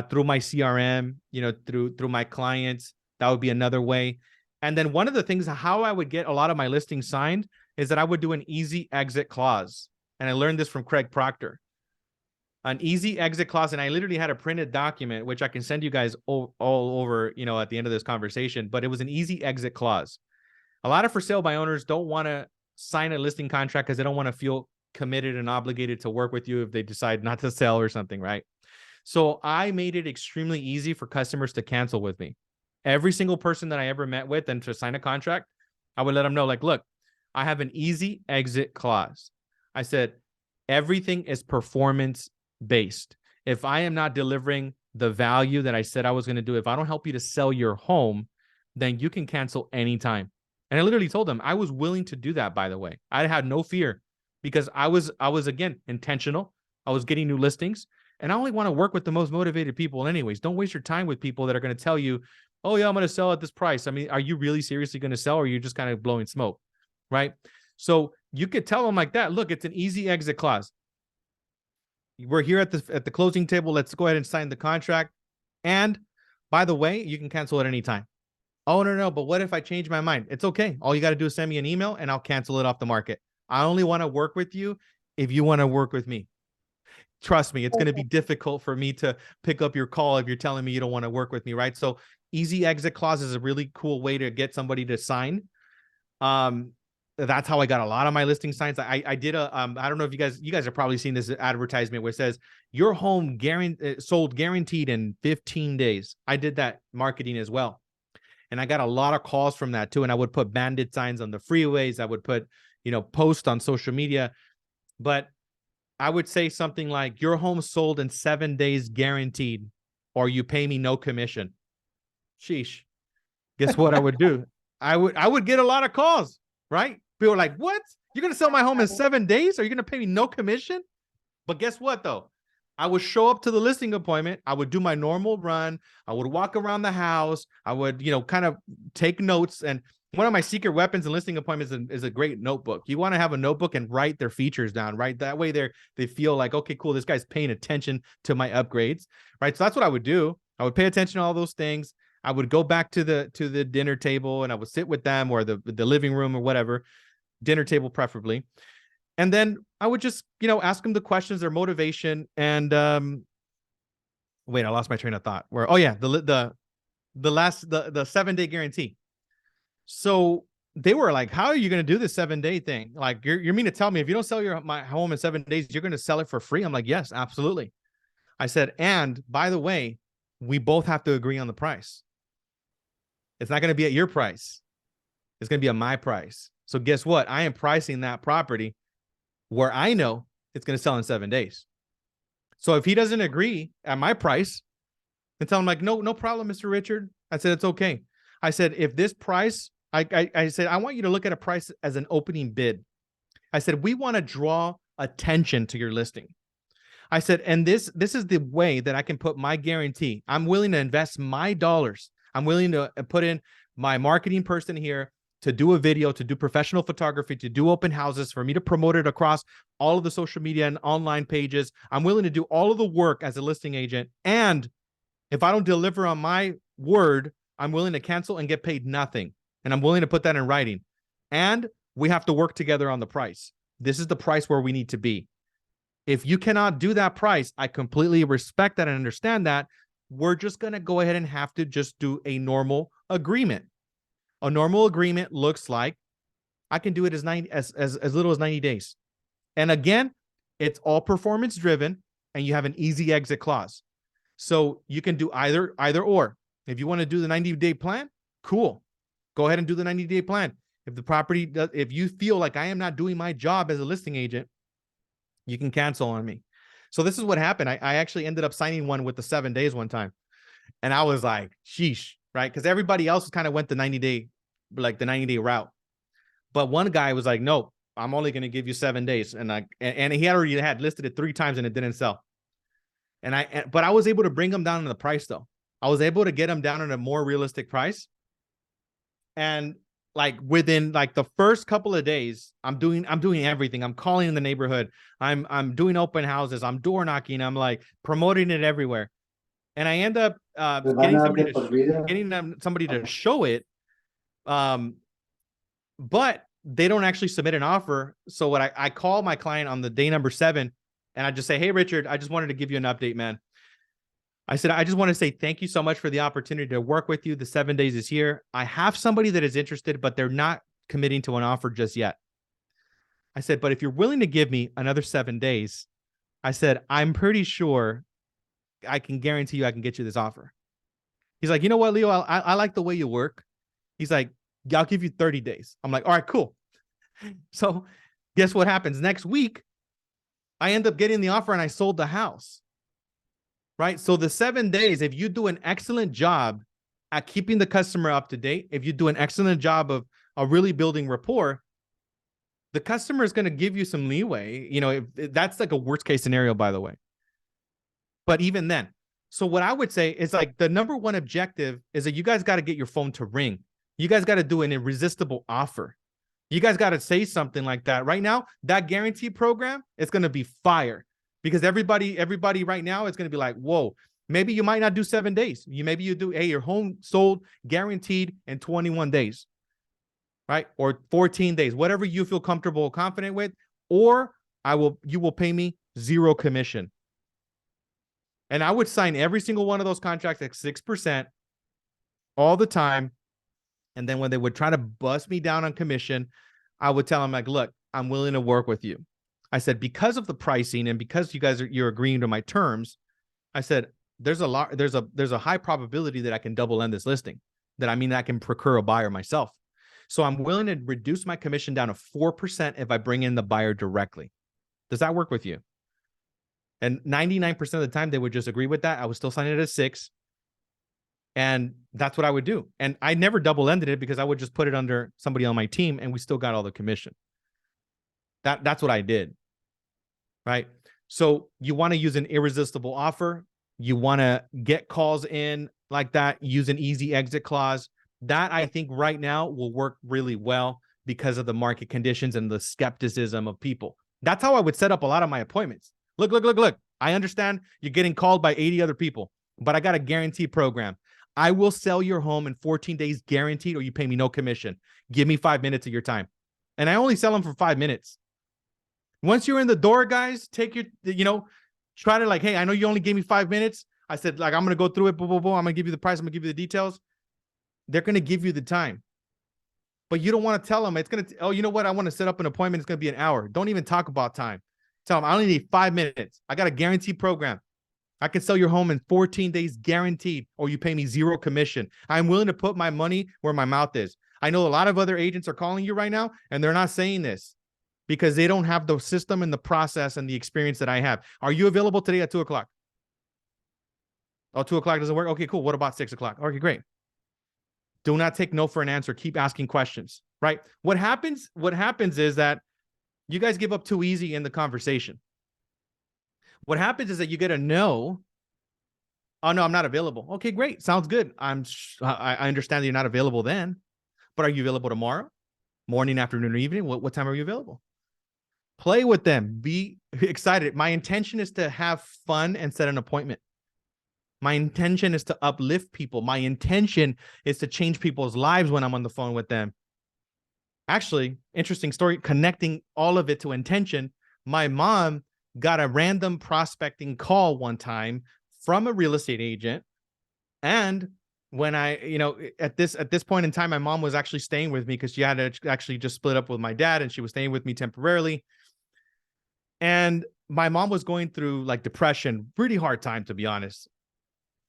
S2: through my CRM, you know, through my clients. That would be another way. And then one of the things, how I would get a lot of my listings signed is that I would do an easy exit clause. And I learned this from Craig Proctor. An easy exit clause. And I literally had a printed document, which I can send you guys all over, you know, at the end of this conversation. But it was an easy exit clause. A lot of for sale by owners don't want to sign a listing contract because they don't want to feel committed and obligated to work with you if they decide not to sell or something, right? So I made it extremely easy for customers to cancel with me. Every single person that I ever met with and to sign a contract, I would let them know, like, look, I have an easy exit clause. I said, everything is performance based. If I am not delivering the value that I said I was going to do, if I don't help you to sell your home, then you can cancel anytime. And I literally told them I was willing to do that, by the way. I had no fear because I was again, intentional. I was getting new listings and I only want to work with the most motivated people anyways. Don't waste your time with people that are going to tell you, oh yeah, I'm going to sell at this price. I mean, are you really seriously going to sell or are you just kind of blowing smoke? Right. So you could tell them like that. Look, it's an easy exit clause. We're here at the closing table. Let's go ahead and sign the contract. And by the way, you can cancel at any time. Oh, no, but what if I change my mind? It's okay. All you got to do is send me an email and I'll cancel it off the market. I only want to work with you if you want to work with me. Trust me, it's going to be difficult for me to pick up your call if you're telling me you don't want to work with me, right? So easy exit clause is a really cool way to get somebody to sign. That's how I got a lot of my listing signs. I did I don't know if you guys have probably seen this advertisement where it says your home sold guaranteed in 15 days. I did that marketing as well. And I got a lot of calls from that too. And I would put bandit signs on the freeways. I would put, post on social media. But I would say something like, your home sold in 7 days guaranteed, or you pay me no commission. Sheesh. Guess what I would do? I would get a lot of calls, right? People are like, what? You're going to sell my home in 7 days? Are you going to pay me no commission? But guess what though? I would show up to the listing appointment. I would do my normal run. I would walk around the house. I would, kind of take notes. And one of my secret weapons in listing appointments is a great notebook. You want to have a notebook and write their features down, right? That way they feel like, okay, cool, this guy's paying attention to my upgrades, right? So that's what I would do. I would pay attention to all those things. I would go back to the dinner table and I would sit with them, or the living room or whatever, dinner table preferably. And then I would just, ask them the questions, their motivation. And wait, I lost my train of thought. The 7-day guarantee. So they were like, how are you going to do this 7-day thing? Like, you're mean to tell me if you don't sell my home in 7 days, you're going to sell it for free? I'm like, yes, absolutely. I said, and by the way, we both have to agree on the price. It's not going to be at your price. It's going to be at my price. So guess what? I am pricing that property where I know it's going to sell in 7 days. So if he doesn't agree at my price, then tell him like, no problem, Mr. Richard. I said, it's okay. I said, if this price, I said, I want you to look at a price as an opening bid. I said, we want to draw attention to your listing. I said, and this is the way that I can put my guarantee. I'm willing to invest my dollars. I'm willing to put in my marketing person here to do a video, to do professional photography, to do open houses, for me to promote it across all of the social media and online pages. I'm willing to do all of the work as a listing agent. And if I don't deliver on my word, I'm willing to cancel and get paid nothing. And I'm willing to put that in writing. And we have to work together on the price. This is the price where we need to be. If you cannot do that price, I completely respect that and understand that. We're just going to go ahead and have to just do a normal agreement. A normal agreement looks like I can do it as little as 90 days. And again, it's all performance driven and you have an easy exit clause. So you can do either or. If you want to do the 90-day plan, cool. Go ahead and do the 90-day plan. If you feel like I am not doing my job as a listing agent, you can cancel on me. So this is what happened. I actually ended up signing one with the 7 days one time. And I was like, sheesh, right? Because everybody else kind of went the 90-day route. But one guy was like, no, I'm only going to give you 7 days. And he already had listed it 3 times and it didn't sell. But I was able to bring him down in the price though. I was able to get him down at a more realistic price. And like within like the first couple of days, I'm doing everything. I'm calling in the neighborhood. I'm doing open houses. I'm door knocking. I'm like promoting it everywhere. And I end up getting somebody to show it. But they don't actually submit an offer. So what I call my client on the day number 7 and I just say, hey, Richard, I just wanted to give you an update, man. I said, I just want to say thank you so much for the opportunity to work with you. The 7 days is here. I have somebody that is interested, but they're not committing to an offer just yet. I said, but if you're willing to give me another 7 days, I said, I'm pretty sure I can guarantee you I can get you this offer. He's like, you know what, Leo, I like the way you work. He's like, I'll give you 30 days. I'm like, all right, cool. So guess what happens? Next week, I end up getting the offer and I sold the house. Right? So the 7 days, if you do an excellent job at keeping the customer up to date, if you do an excellent job of really building rapport, the customer is going to give you some leeway. That's like a worst case scenario, by the way. But even then, so what I would say is like the number one objective is that you guys got to get your phone to ring. You guys got to do an irresistible offer. You guys got to say something like that. Right now, that guarantee program is going to be fire. because everybody right now is going to be like, whoa, maybe you might not do 7 days. Maybe you do, hey, your home sold guaranteed in 21 days, right? Or 14 days, whatever you feel comfortable, confident with, or you will pay me 0 commission. And I would sign every single one of those contracts at 6% all the time. And then when they would try to bust me down on commission, I would tell them like, look, I'm willing to work with you. I said, because of the pricing and because you're agreeing to my terms, I said, there's a high probability that I can double end this listing. That I mean, I can procure a buyer myself. So I'm willing to reduce my commission down to 4% if I bring in the buyer directly. Does that work with you? And 99% of the time they would just agree with that. I was still signing it at 6. And that's what I would do. And I never double ended it because I would just put it under somebody on my team and we still got all the commission. That's what I did. Right. So you want to use an irresistible offer. You want to get calls in like that, use an easy exit clause. That I think right now will work really well because of the market conditions and the skepticism of people. That's how I would set up a lot of my appointments. Look. I understand you're getting called by 80 other people, but I got a guarantee program. I will sell your home in 14 days guaranteed, or you pay me no commission. Give me 5 minutes of your time. And I only sell them for 5 minutes. Once you're in the door, guys, take your, try to like, hey, I know you only gave me 5 minutes. I said, like, I'm going to go through it. I'm going to give you the price. I'm going to give you the details. They're going to give you the time. But you don't want to tell them it's going to, oh, you know what? I want to set up an appointment. It's going to be an hour. Don't even talk about time. Tell them I only need 5 minutes. I got a guaranteed program. I can sell your home in 14 days guaranteed, or you pay me 0 commission. I'm willing to put my money where my mouth is. I know a lot of other agents are calling you right now, and they're not saying this because they don't have the system and the process and the experience that I have. Are you available today at 2 o'clock? Oh, 2 o'clock doesn't work? Okay, cool. What about 6 o'clock? Okay, great. Do not take no for an answer. Keep asking questions, right? What happens is that you guys give up too easy in the conversation. What happens is that you get a no. Oh, no, I'm not available. Okay, great. Sounds good. I understand that you're not available then, but are you available tomorrow? Morning, afternoon, or evening? What time are you available? Play with them. Be excited. My intention is to have fun and set an appointment. My intention is to uplift people. My intention is to change people's lives when I'm on the phone with them. Actually, interesting story, connecting all of it to intention. My mom got a random prospecting call one time from a real estate agent. And when I, at this point in time, my mom was actually staying with me because she had to actually just split up with my dad, and she was staying with me temporarily. And my mom was going through like depression, pretty hard time, to be honest.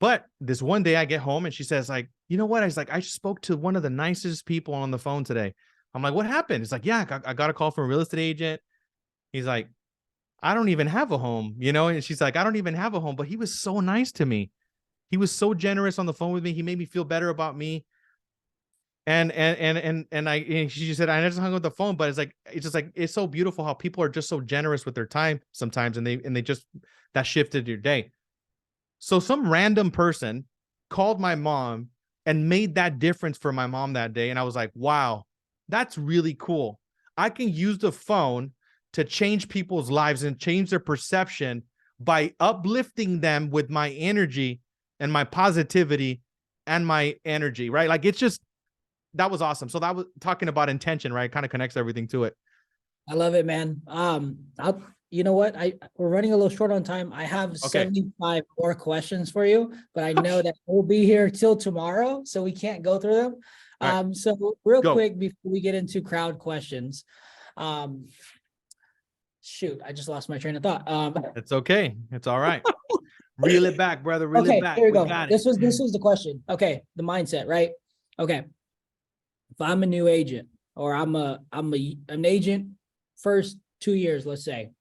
S2: But this one day I get home and she says, like, you know what? I was like, I spoke to one of the nicest people on the phone today. I'm like, what happened? It's like, yeah, I got a call from a real estate agent. He's like, I don't even have a home, and she's like, I don't even have a home, but he was so nice to me. He was so generous on the phone with me. He made me feel better about me. And she just said, I just hung up the phone, but it's so beautiful how people are just so generous with their time sometimes. And they just, that shifted your day. So some random person called my mom and made that difference for my mom that day. And I was like, wow, that's really cool. I can use the phone to change people's lives and change their perception by uplifting them with my energy and my positivity and my energy, right? Like, it's just, that was awesome. So that was talking about intention, right? Kind of connects everything to it.
S1: I love it, man. You know what? We're running a little short on time. I have 75 more questions for you, but I know that we'll be here till tomorrow, so we can't go through them.
S2: Right.
S1: So real quick before we get into crowd questions, shoot, I just lost my train of thought.
S2: It's okay. It's all right. Reel it back, brother. Reel it back.
S1: Here we go. This was the question. Okay, the mindset, right? Okay. If I'm a new agent, or I'm an agent first 2 years, let's say,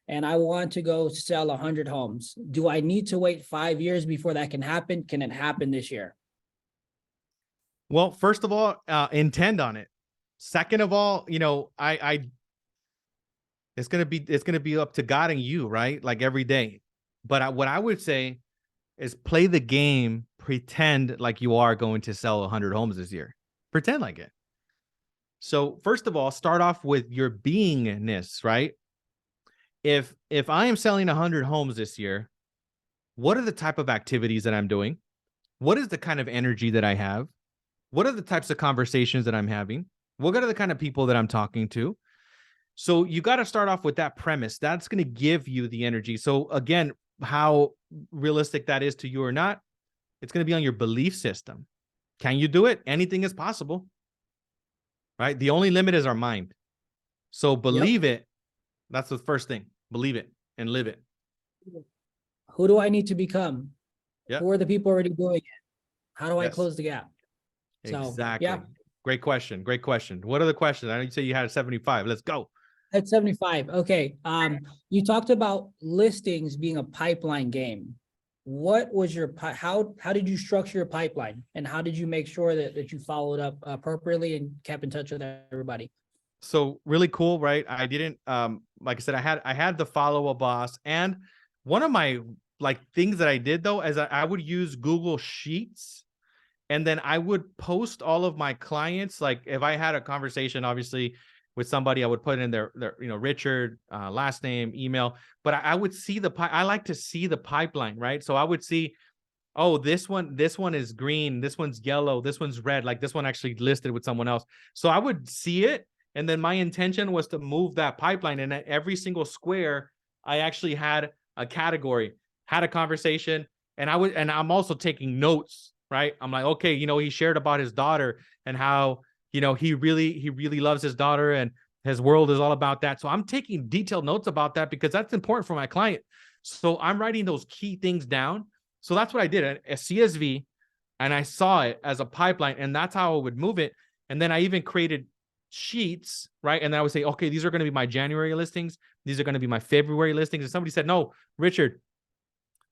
S1: and I want to go sell 100 homes, do I need to wait 5 years before that can happen? Can it happen this year?
S2: Well, first of all, intend on it. Second of all, it's gonna be up to God and you, right? Like every day. But what I would say is play the game, pretend like you are going to sell 100 homes this year. Pretend like it. So first of all, start off with your beingness, right? if I am selling 100 homes this year, what are the type of activities that I'm doing? What is the kind of energy that I have? What are the types of conversations that I'm having? What are the kind of people that I'm talking to? So you got to start off with that premise. That's going to give you the energy. So again, how realistic that is to you or not, it's going to be on your belief system. Can you do it? Anything is possible, right? The only limit is our mind. So believe it. That's the first thing. Believe it and live it.
S1: Who do I need to become?
S2: Yeah.
S1: Who are the people already doing it? How do I
S2: Yes.
S1: close the gap? So,
S2: Exactly.
S1: yeah.
S2: Great question. Great question. What are the questions? I know you say you had 75. Let's go.
S1: At 75. Okay. You talked about listings being a pipeline game. What was your how did you structure your pipeline, and how did you make sure that you followed up appropriately and kept in touch with everybody?
S2: So really cool, right? I didn't like I said, I had the follow a boss, and one of my like things that I did though is I would use Google Sheets, and then I would post all of my clients. Like if I had a conversation, obviously with somebody, I would put in their Richard, last name, email, but I would see I like to see the pipeline, right? So I would see, oh, this one is green, this one's yellow, this one's red, like this one actually listed with someone else. So I would see it. And then my intention was to move that pipeline. And at every single square, I actually had a category, had a conversation, and I'm also taking notes, right? I'm like, okay, he shared about his daughter and how, he really loves his daughter and his world is all about that. So I'm taking detailed notes about that because that's important for my client. So I'm writing those key things down. So that's what I did, a CSV, and I saw it as a pipeline, and that's how I would move it. And then I even created sheets, right? And then I would say, okay, these are going to be my January listings. These are going to be my February listings. And somebody said, no, Richard,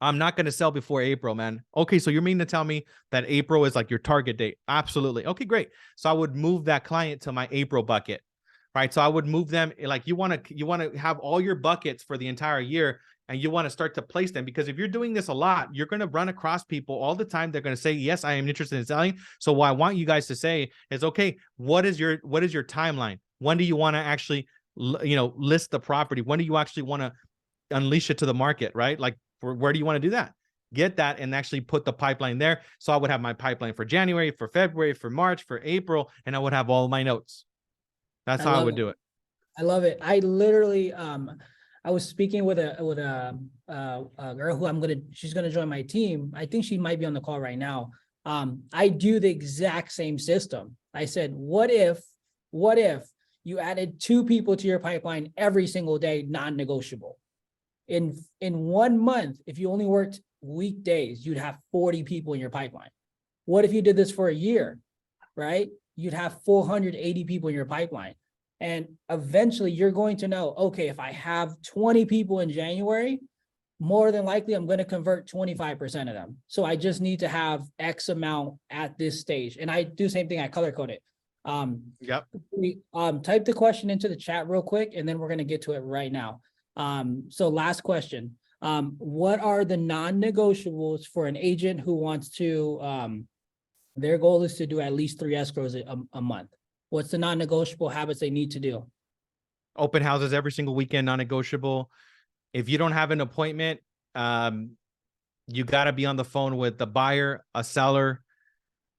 S2: I'm not going to sell before April, man. Okay, so you're meaning to tell me that April is like your target date? Absolutely. Okay, great. So I would move that client to my April bucket, right? So I would move them, like you want to have all your buckets for the entire year, and you want to start to place them, because if you're doing this a lot, you're going to run across people all the time. They're going to say, yes, I am interested in selling. So what I want you guys to say is, okay, what is your timeline? When do you want to actually, list the property? When do you actually want to unleash it to the market, right? Like, where do you want to do that? Get that and actually put the pipeline there. So I would have my pipeline for January, for February, for March, for April, and I would have all my notes. That's how I would do it.
S1: I love it. I literally, I was speaking with a girl who she's gonna join my team. I think she might be on the call right now. I do the exact same system. I said, what if you added 2 people to your pipeline every single day, non-negotiable? In 1 month, if you only worked weekdays, you'd have 40 people in your pipeline. What if you did this for a year, right? You'd have 480 people in your pipeline. And eventually you're going to know, okay, if I have 20 people in January, more than likely I'm going to convert 25% of them. So I just need to have X amount at this stage. And I do the same thing. I color code it.
S2: Yep.
S1: Type the question into the chat real quick, and then we're going to get to it right now. So last question. What are the non-negotiables for an agent who wants to, their goal is to do at least 3 escrows a month? What's the non-negotiable habits they need to do?
S2: Open houses every single weekend, non-negotiable. If you don't have an appointment, you got to be on the phone with the buyer, a seller,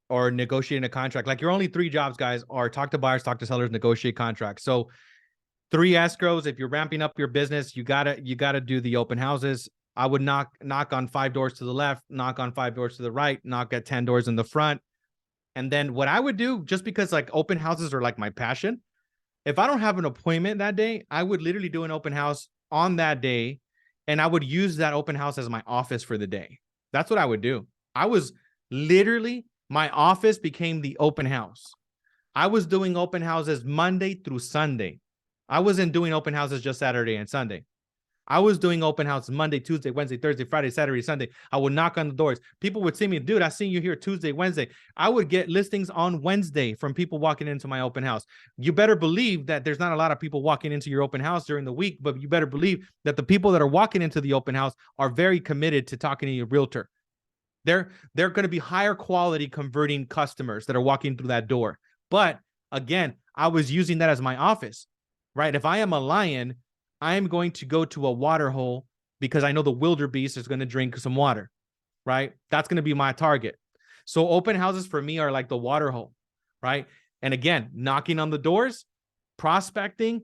S2: or negotiating a contract. Like your only 3 jobs, guys, are talk to buyers, talk to sellers, negotiate contracts. So 3 escrows. If you're ramping up your business, you gotta do the open houses. I would knock on 5 doors to the left, knock on 5 doors to the right, knock at 10 doors in the front. And then what I would do, just because like open houses are like my passion, if I don't have an appointment that day, I would literally do an open house on that day, and I would use that open house as my office for the day. That's what I would do. I was literally, my office became the open house. I was doing open houses Monday through Sunday. I wasn't doing open houses just Saturday and Sunday. I was doing open houses Monday, Tuesday, Wednesday, Thursday, Friday, Saturday, Sunday. I would knock on the doors. People would see me, dude, I seen you here Tuesday, Wednesday. I would get listings on Wednesday from people walking into my open house. You better believe that there's not a lot of people walking into your open house during the week, but you better believe that the people that are walking into the open house are very committed to talking to your realtor. They're going to be higher quality converting customers that are walking through that door. But again, I was using that as my office, right? If I am a lion, I'm going to go to a water hole because I know the wildebeest is going to drink some water, right? That's going to be my target. So open houses for me are like the water hole, right? And again, knocking on the doors, prospecting,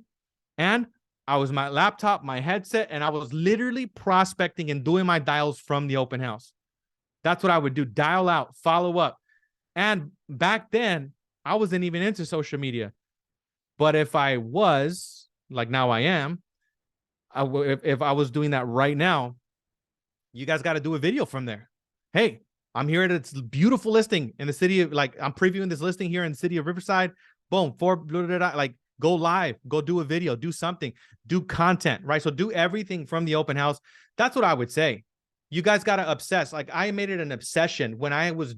S2: and I was my laptop, my headset, and I was literally prospecting and doing my dials from the open house. That's what I would do. Dial out, follow up. And back then, I wasn't even into social media. But if I was, like now I am, if I was doing that right now, you guys got to do a video from there. Hey, I'm here at a beautiful listing in the city of, like, I'm previewing this listing here in the city of Riverside. Boom, like, go live, go do a video, do something, do content, right? So do everything from the open house. That's what I would say. You guys got to obsess. Like, I made it an obsession when I was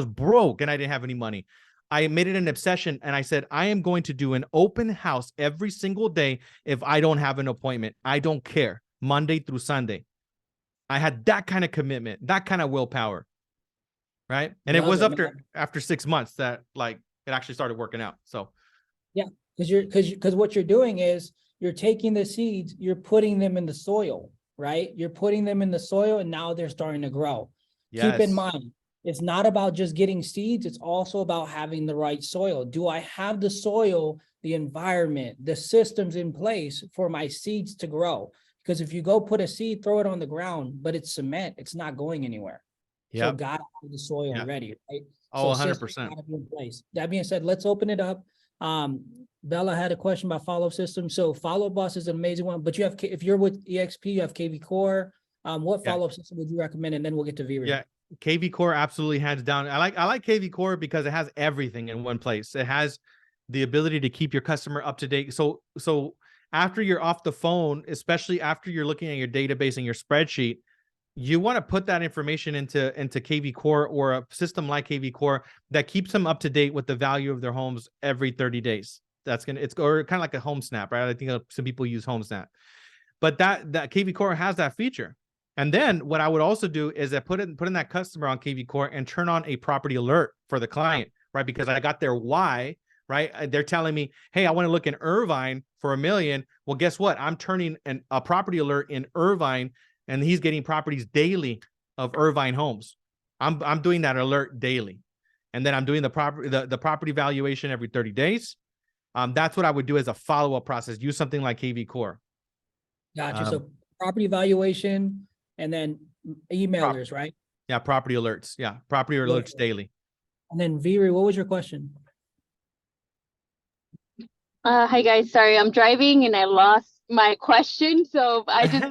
S2: broke and I didn't have any money. I made it an obsession and I said, I am going to do an open house every single day if I don't have an appointment. I don't care. Monday through Sunday. I had that kind of commitment, that kind of willpower, right? And it was after 6 months that, like, it actually started working out. So
S1: yeah, because what you're doing is you're taking the seeds, you're putting them in the soil, right? You're putting them in the soil and now they're starting to grow. Yes. Keep in mind, it's not about just getting seeds. It's also about having the right soil. Do I have the soil, the environment, the systems in place for my seeds to grow? Because if you go put a seed, throw it on the ground, but it's cement, it's not going anywhere. Yep. So gotta have the soil ready, right?
S2: Oh,
S1: so
S2: 100%.
S1: Gotta be in place. That being said, let's open it up. Bella had a question about follow-up system. So follow-up boss is an amazing one, but you have, if you're with EXP, you have KV Core. What follow-up system would you recommend? And then we'll get to V-Ray.
S2: Yeah, KV Core, absolutely, hands down. I like KV Core because it has everything in one place. It has the ability to keep your customer up to date. So after you're off the phone, especially after you're looking at your database and your spreadsheet, you want to put that information into KV Core or a system like KV Core that keeps them up to date with the value of their homes every 30 days. It's or kind of like a home snap, right? I think some people use home snap, but that KV Core has that feature. And then what I would also do is I put in that customer on KV Core and turn on a property alert for the client, right? Because I got their why, right? They're telling me, hey, I want to look in Irvine for $1 million. Well, guess what? I'm turning a property alert in Irvine, and he's getting properties daily of Irvine homes. I'm doing that alert daily. And then I'm doing the property valuation every 30 days. That's what I would do as a follow-up process. Use something like KV Core.
S1: Gotcha. So property evaluation and then emailers, right?
S2: Yeah, property alerts. Yeah, property alerts daily.
S1: And then V-Ray, what was your question?
S4: Hi guys, sorry, I'm driving and I lost my question. So I just,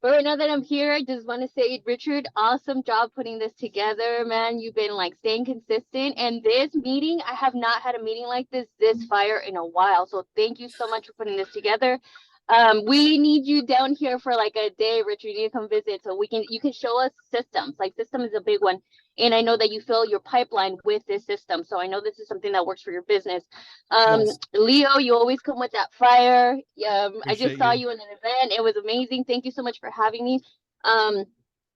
S4: but right now that I'm here, I just want to say, Richard, awesome job putting this together, man. You've been like staying consistent. And this meeting, I have not had a meeting like this fire in a while. So thank you so much for putting this together. We need you down here for like a day, Richard. You need to come visit so you can show us systems. Like system is a big one. And I know that you fill your pipeline with this system. So I know this is something that works for your business. Yes. Leo, you always come with that fire. I just saw you in an event. It was amazing. Thank you so much for having me.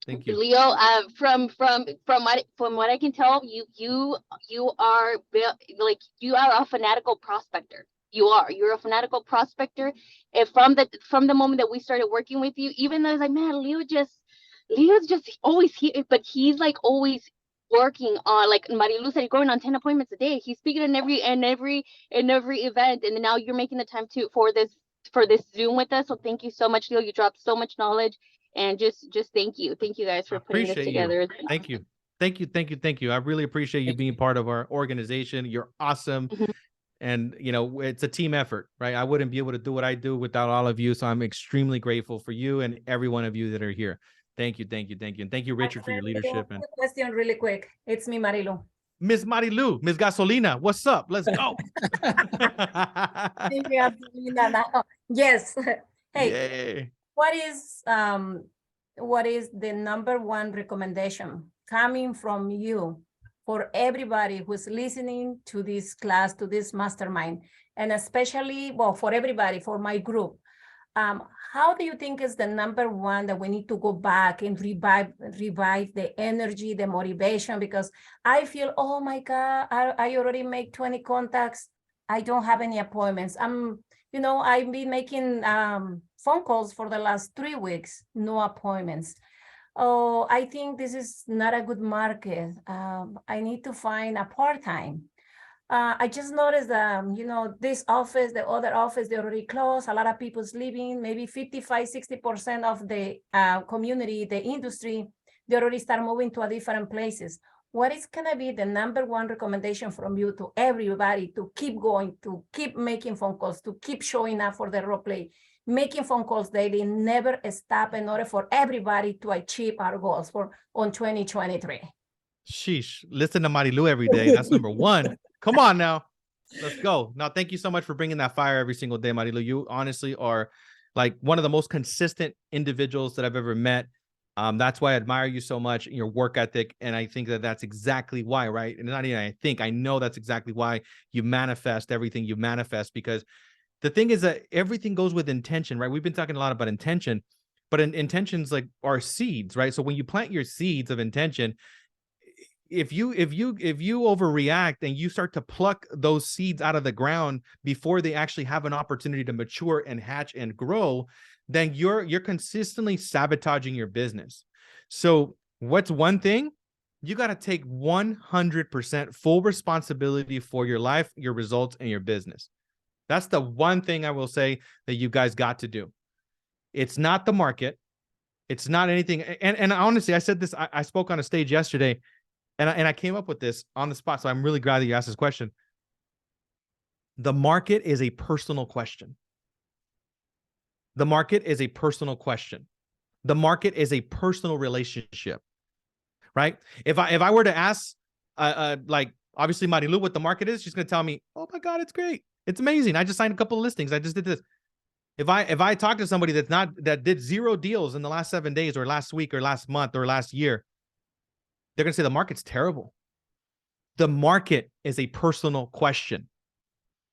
S4: Thank you, Leo. From what I can tell, you are like, you are a fanatical prospector. You're a fanatical prospector. And from the moment that we started working with you, even though I was like, man, Leo's just always here, but he's like always working on, like Marilu said, going on 10 appointments a day. He's speaking in every event, and now you're making the time for this Zoom with us. So thank you so much, Leo. You dropped so much knowledge, and just thank you guys for putting this together.
S2: Thank you. I really appreciate you being part of our organization. You're awesome. Mm-hmm. And, it's a team effort, right? I wouldn't be able to do what I do without all of you. So I'm extremely grateful for you and every one of you that are here. Thank you. And thank you, Richard, for your leadership. And
S5: question really quick. It's me, Marilu.
S2: Miss Marilu, Miss Gasolina, what's up? Let's go.
S5: Yes.
S2: Hey, yay.
S5: What is the number one recommendation coming from you for everybody who's listening to this class, to this mastermind, and especially, well, for everybody, for my group? How do you think is the number one that we need to go back and revive the energy, the motivation? Because I feel, oh my God, I already made 20 contacts. I don't have any appointments. I'm I've been making phone calls for the last 3 weeks, no appointments. Oh, I think this is not a good market. I need to find a part-time. I just noticed that, this office, the other office, they already closed. A lot of people's leaving, maybe 55, 60% of the community, the industry, they already start moving to a different places. What is gonna be the number one recommendation from you to everybody to keep going, to keep making phone calls, to keep showing up for the role play, making phone calls daily, never stop in order for everybody to achieve our goals on 2023?
S2: Sheesh. Listen to Marilu every day. That's number one. Come on now. Let's go. Now, thank you so much for bringing that fire every single day, Marilu. You honestly are like one of the most consistent individuals that I've ever met. That's why I admire you so much, your work ethic. And I think that that's exactly why, right? And not even I know that's exactly why you manifest everything you manifest, because the thing is that everything goes with intention, right? We've been talking a lot about intention, but intentions like are seeds, right? So when you plant your seeds of intention, if you overreact and you start to pluck those seeds out of the ground before they actually have an opportunity to mature and hatch and grow, then you're consistently sabotaging your business. So what's one thing? You got to take 100% full responsibility for your life, your results, and your business. That's the one thing I will say that you guys got to do. It's not the market. It's not anything. And honestly, I said this, I spoke on a stage yesterday, and I came up with this on the spot. So I'm really glad that you asked this question. The market is a personal question. The market is a personal question. The market is a personal relationship, right? If I were to ask, like obviously Marilu what the market is, she's going to tell me, oh my God, it's great. It's amazing. I just signed a couple of listings. I just did this. If I talk to somebody that did 0 deals in the last 7 days or last week or last month or last year, they're going to say the market's terrible. The market is a personal question.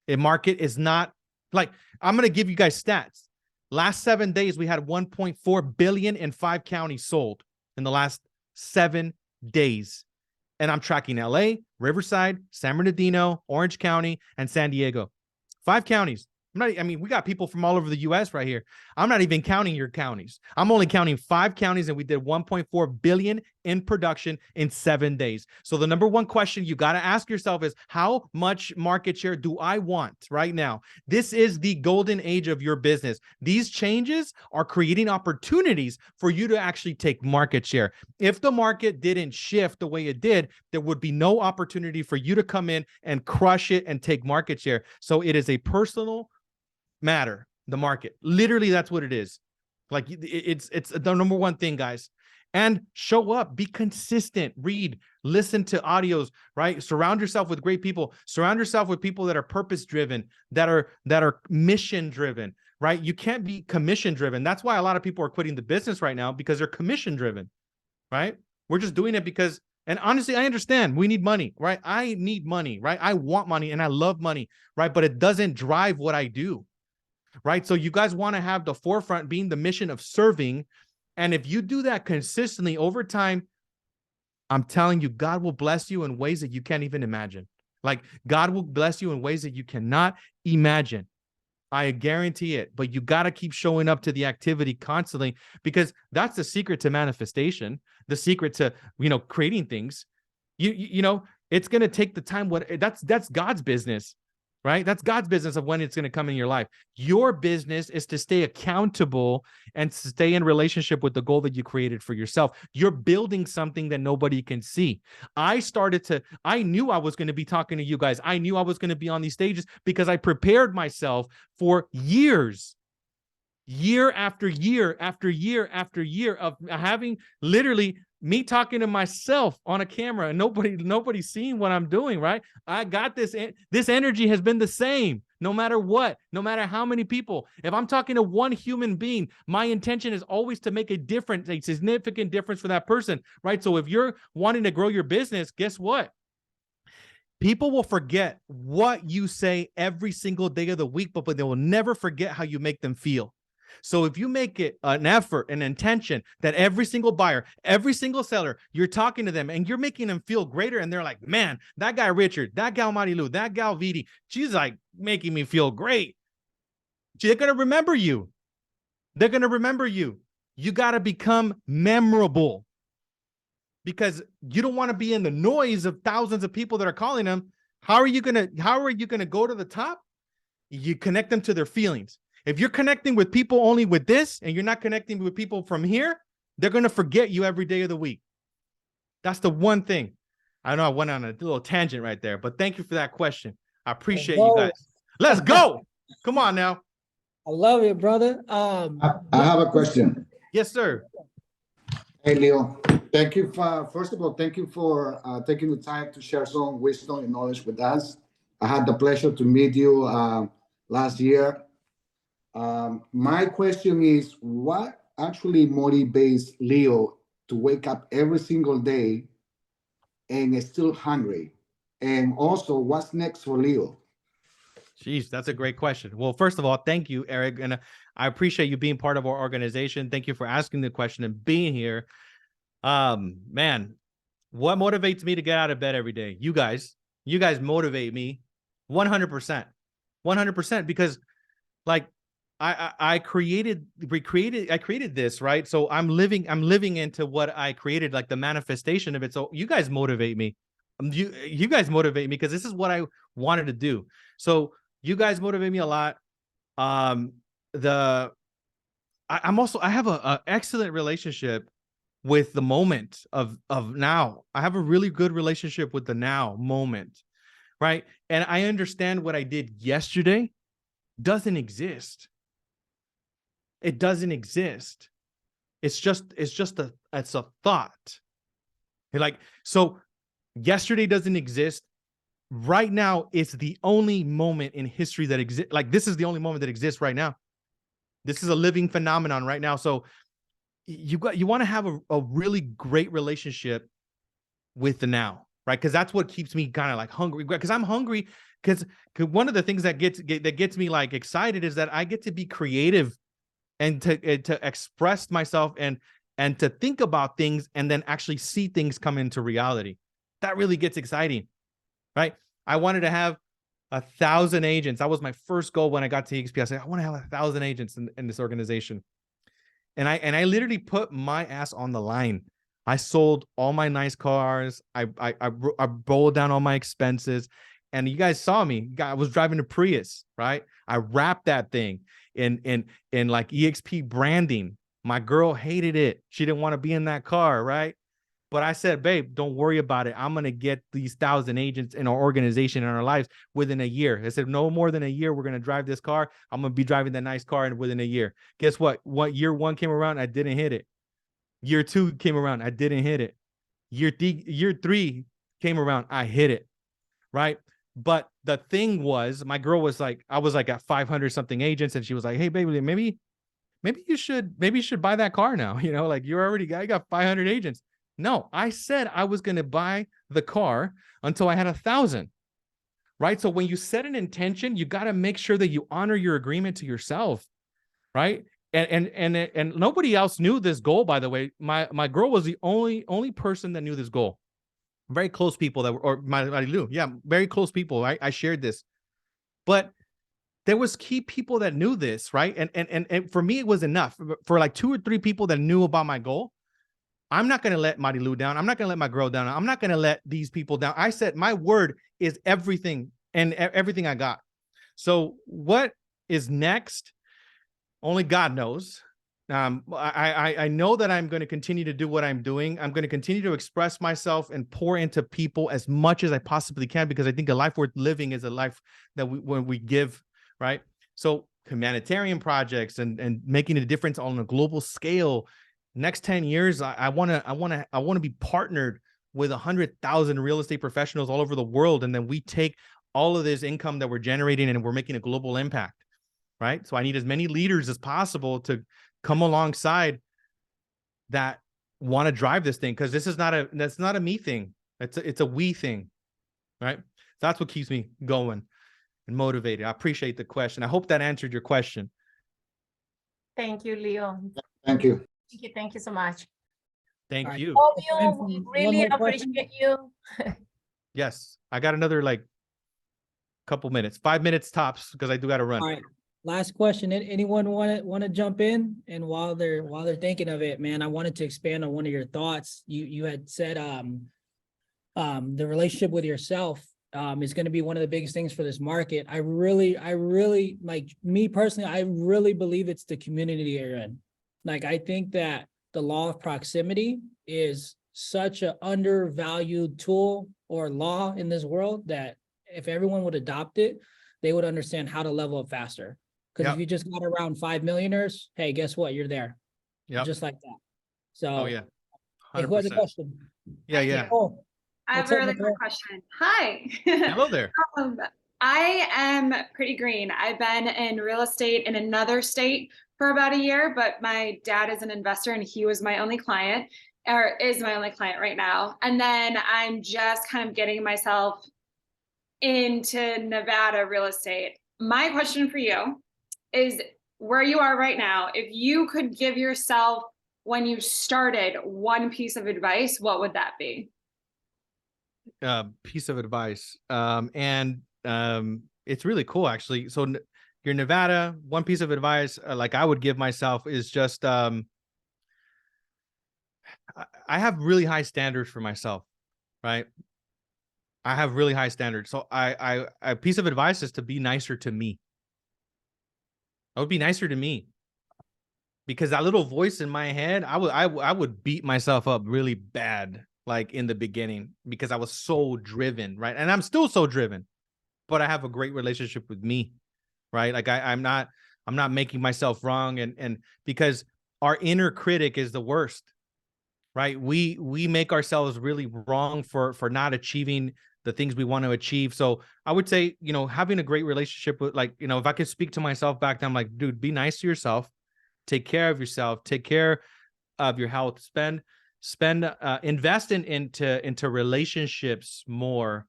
S2: The market is not like, I'm going to give you guys stats. Last 7 days, we had 1.4 billion in 5 counties sold in the last 7 days. And I'm tracking LA, Riverside, San Bernardino, Orange County, and San Diego. 5 counties. We got people from all over the US right here. I'm not even counting your counties. I'm only counting 5 counties, and we did 1.4 billion in production in 7 days. So the number one question you got to ask yourself is, how much market share do I want right now? This is the golden age of your business. These changes are creating opportunities for you to actually take market share. If the market didn't shift the way it did, there would be no opportunity for you to come in and crush it and take market share. So it is a personal matter, the market. Literally, that's what it is. Like it's the number one thing, guys. And show up, be consistent, read, listen to audios, right? Surround yourself with great people. Surround yourself with people that are purpose-driven, that are mission-driven, right? You can't be commission-driven. That's why a lot of people are quitting the business right now, because they're commission-driven, right? We're just doing it because, and honestly, I understand we need money, right? I need money, right? I want money and I love money, right? But it doesn't drive what I do. Right. So you guys want to have the forefront being the mission of serving. And if you do that consistently over time, I'm telling you, God will bless you in ways that you can't even imagine. Like God will bless you in ways that you cannot imagine. I guarantee it. But you got to keep showing up to the activity constantly, because that's the secret to manifestation, the secret to, creating things. It's going to take the time. That's God's business. Right? That's God's business of when it's going to come in your life. Your business is to stay accountable and stay in relationship with the goal that you created for yourself. You're building something that nobody can see. I knew I was going to be talking to you guys. I knew I was going to be on these stages because I prepared myself for years, year after year after year after year of having literally me talking to myself on a camera and nobody's seeing what I'm doing, right? I got this energy has been the same no matter what, no matter how many people. If I'm talking to one human being, my intention is always to make a difference, a significant difference for that person, right? So if you're wanting to grow your business, guess what? People will forget what you say every single day of the week, but they will never forget how you make them feel. So if you make it an effort, an intention that every single buyer, every single seller, you're talking to them and you're making them feel greater, and they're like, man, that guy Richard, that gal Marilu, that gal Vidi, she's like making me feel great. They're going to remember you. They're going to remember you. You got to become memorable, because you don't want to be in the noise of thousands of people that are calling them. How are you going to go to the top? You connect them to their feelings. If you're connecting with people only with this, and you're not connecting with people from here, they're going to forget you every day of the week. That's the one thing. I know I went on a little tangent right there, but thank you for that question. I appreciate you guys. Let's go. Come on now.
S1: I love it, brother.
S6: I have a question.
S2: Yes, sir.
S6: Hey, Leo. Thank you for, first of all, thank you for taking the time to share some wisdom and knowledge with us. I had the pleasure to meet you last year. My question is, what actually motivates Leo to wake up every single day and is still hungry? And also, what's next for Leo?
S2: Jeez, that's a great question. Well, first of all, thank you, Eric. And I appreciate you being part of our organization. Thank you for asking the question and being here. Man, what motivates me to get out of bed every day? You guys motivate me 100%, because like I created this, right? So I'm living into what I created, like the manifestation of it. So you guys motivate me. You guys motivate me because this is what I wanted to do. So you guys motivate me a lot. I have a excellent relationship with the moment of now. I have a really good relationship with the now moment, right? And I understand what I did yesterday doesn't exist. It doesn't exist. It's a thought. Like, so yesterday doesn't exist. Right now, it's the only moment in history that exists. Like, this is the only moment that exists right now. This is a living phenomenon right now. So you want to have a really great relationship with the now, right? Because that's what keeps me kind of like hungry. Because I'm hungry because one of the things that gets me like excited is that I get to be creative and to express myself and to think about things and then actually see things come into reality. That really gets exciting, right? I wanted to have 1,000 agents. That was my first goal when I got to EXP. I said, I want to have 1,000 agents in this organization. And I literally put my ass on the line. I sold all my nice cars. I rolled down all my expenses. And you guys saw me. I was driving a Prius, right? I wrapped that thing in like EXP branding. My girl hated it. She didn't want to be in that car, right? But I said, babe, don't worry about it. I'm going to get these 1,000 agents in our organization, in our lives within a year. I said, no more than a year. We're going to drive this car. I'm going to be driving that nice car within a year. Guess what? Year one came around, I didn't hit it. Year two came around, I didn't hit it. Year three came around, I hit it, right? But the thing was, my girl was like, I was like at 500 something agents, and she was like, hey, baby, maybe you should buy that car now. You know, like I got 500 agents. No, I said I was going to buy the car until I had 1,000, right? So when you set an intention, you got to make sure that you honor your agreement to yourself, right? And nobody else knew this goal, by the way. My girl was the only person that knew this goal. Very close people Marilu, yeah, very close people. I shared this, but there was key people that knew this, right? And for me, it was enough. For like 2 or 3 people that knew about my goal, I'm not going to let Marilu down. I'm not going to let my girl down. I'm not going to let these people down. I said my word is everything and everything I got. So what is next? Only God knows. I know that I'm going to continue to do what I'm doing. I'm going to continue to express myself and pour into people as much as I possibly can, because I think a life worth living is a life that when we give, right? So humanitarian projects and making a difference on a global scale. Next 10 years, I want to be partnered with 100,000 real estate professionals all over the world, and then we take all of this income that we're generating and we're making a global impact, right? So I need as many leaders as possible to come alongside that want to drive this thing, because that's not a me thing. It's a we thing, right? That's what keeps me going and motivated. I appreciate the question. I hope that answered your question.
S5: Thank you, Leo.
S6: Thank you.
S5: Thank you so much.
S2: Thank
S1: Alright.
S2: you.
S5: Love you. We
S1: One
S5: really
S1: more question?
S5: appreciate you.
S2: Yes, I got another like couple minutes, 5 minutes tops, because I do got to run.
S1: All right. Last question. Anyone want to jump in? And while they're thinking of it, man, I wanted to expand on one of your thoughts. You had said the relationship with yourself is going to be one of the biggest things for this market. I really like, me personally, I really believe it's the community you're in. Like, I think that the law of proximity is such an undervalued tool or law in this world that if everyone would adopt it, they would understand how to level up faster. Because if you just got around 5 millionaires, hey, guess what? You're there.
S2: Yeah.
S1: Just like that. So,
S2: Oh yeah.
S1: hey, who has a
S2: 100%.
S1: question?
S2: Yeah.
S1: Oh,
S7: I have
S1: what's
S7: a
S1: up,
S7: really
S1: Nicole?
S7: quick question. Hi.
S2: Hello there.
S7: I am pretty green. I've been in real estate in another state for about a year, but my dad is an investor and he was my only client, or is my only client right now. And then I'm just kind of getting myself into Nevada real estate. My question for you is, where you are right now, if you could give yourself when you started one piece of advice, what would that be?
S2: Piece of advice. It's really cool actually. So you're Nevada, one piece of advice like I would give myself is just I have really high standards for myself, right? I have really high standards. So a piece of advice is to be nicer to me. I would be nicer to me. Because that little voice in my head, I would beat myself up really bad, like in the beginning, because I was so driven, right? And I'm still so driven, but I have a great relationship with me, right? Like I'm not making myself wrong, and because our inner critic is the worst, right? We make ourselves really wrong for not achieving the things we want to achieve. So I would say, you know, having a great relationship with, like, you know, if I could speak to myself back then, I'm like, dude, be nice to yourself. Take care of yourself, take care of your health, invest into relationships more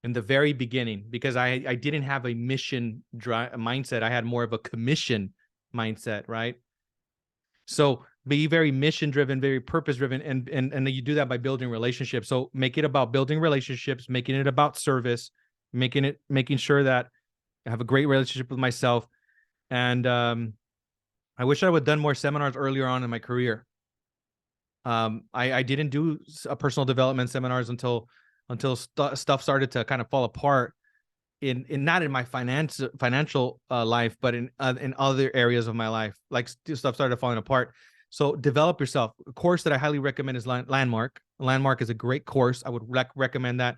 S2: in the very beginning, because I didn't have a mission mindset. I had more of a commission mindset, right? So be very mission driven, very purpose driven, and you do that by building relationships. So make it about building relationships, making it about service, making sure that I have a great relationship with myself. And I wish I would have done more seminars earlier on in my career. I didn't do personal development seminars until stuff started to kind of fall apart in not in my financial life, but in other areas of my life. Like stuff started falling apart. So develop yourself. A course that I highly recommend is Landmark. Landmark is a great course. I would recommend that.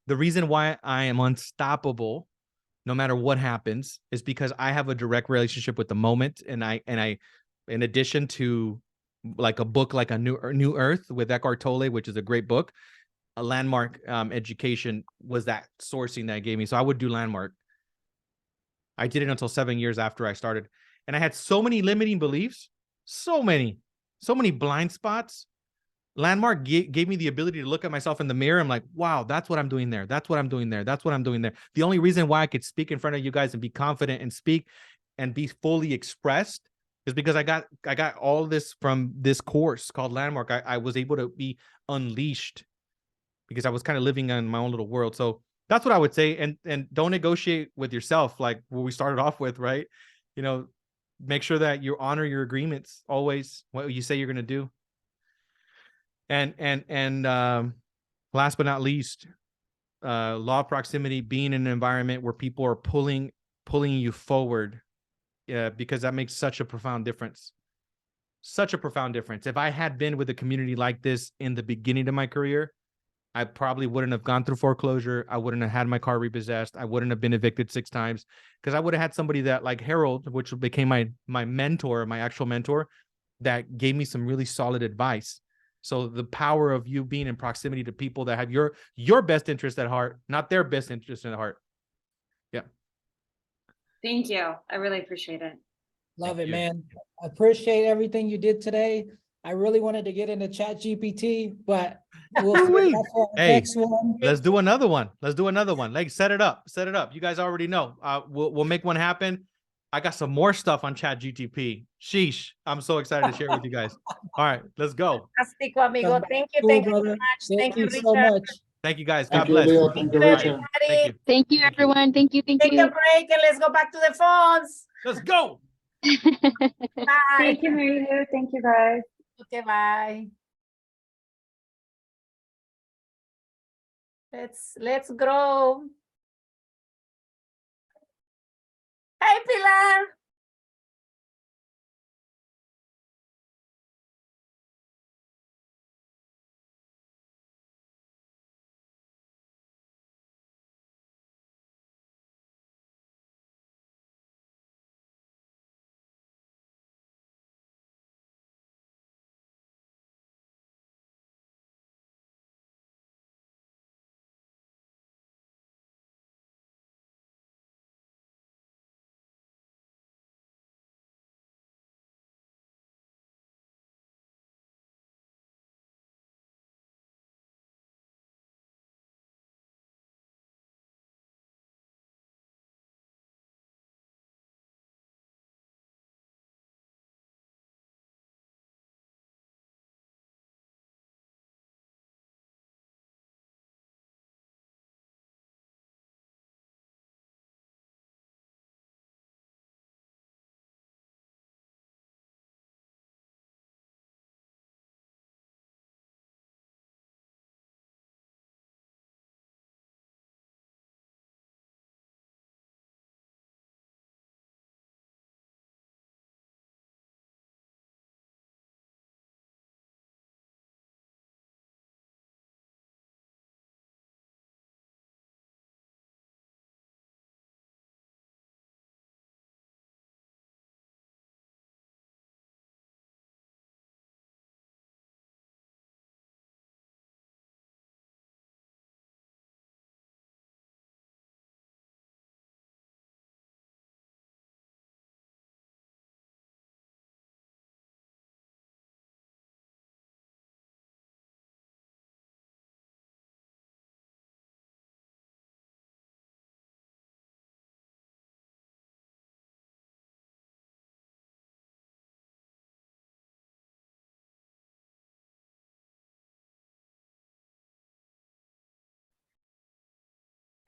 S2: The reason why I am unstoppable no matter what happens is because I have a direct relationship with the moment. And I, in addition to like a book, like a New Earth with Eckhart Tolle, which is a great book, a Landmark education was that sourcing that gave me. So I would do Landmark. I did it until 7 years after I started. And I had so many limiting beliefs, so many blind spots. Landmark gave me the ability to look at myself in the mirror. I'm like, wow, that's what I'm doing there. That's what I'm doing there. That's what I'm doing there. The only reason why I could speak in front of you guys and be confident and speak and be fully expressed is because I got all this from this course called Landmark. I was able to be unleashed because I was kind of living in my own little world. So that's what I would say. And don't negotiate with yourself, like what we started off with, right? You know, make sure that you honor your agreements always, what you say you're going to do. And last but not least, law of proximity, being in an environment where people are pulling you forward, because that makes such a profound difference. Such a profound difference. If I had been with a community like this in the beginning of my career, I probably wouldn't have gone through foreclosure. I wouldn't have had my car repossessed. I wouldn't have been evicted 6 times, because I would have had somebody that, like Harold, which became my mentor, my actual mentor, that gave me some really solid advice. So the power of you being in proximity to people that have your best interest at heart, not their best interest at heart. Yeah.
S7: Thank you. I really appreciate it.
S1: Love
S2: Thank
S1: it,
S2: you.
S1: man. I appreciate everything you did today. I really wanted to get into ChatGPT, but we'll save that for the
S2: Hey,
S1: next one.
S2: let's do another one. Like, set it up. You guys already know. We'll make one happen. I got some more stuff on ChatGPT. Sheesh. I'm so excited to share it with you guys. All right, let's go.
S5: Fantástico, amigo. Thank you
S1: Cool,
S5: so
S1: brother.
S5: much. Thank you,
S1: so
S5: Richard.
S1: much.
S2: Thank you guys.
S6: Thank
S2: God
S6: you,
S2: bless.
S6: Leo. Thank you, Richard.
S2: Thank you.
S4: Thank you,
S2: Thank you.
S4: everyone. Thank you. Thank
S5: Take a
S4: you.
S5: break and let's go back to the phones.
S2: Let's go.
S5: Bye.
S3: Thank you, Marilu. Thank you, guys.
S5: Okay, bye. Let's grow. Hey, Pilar.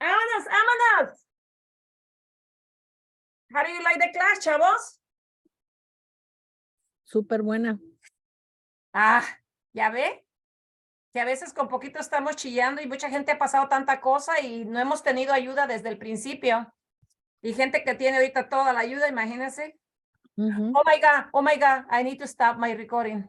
S5: Vámonos, vámonos. How do you like the class, chavos?
S8: Súper buena.
S5: Ah, ¿ya ve? Que a veces con poquito estamos chillando y mucha gente ha pasado tanta cosa y no hemos tenido ayuda desde el principio. Y gente que tiene ahorita toda la ayuda, imagínense.
S8: Ujú.
S5: Oh my God, I need to stop my recording.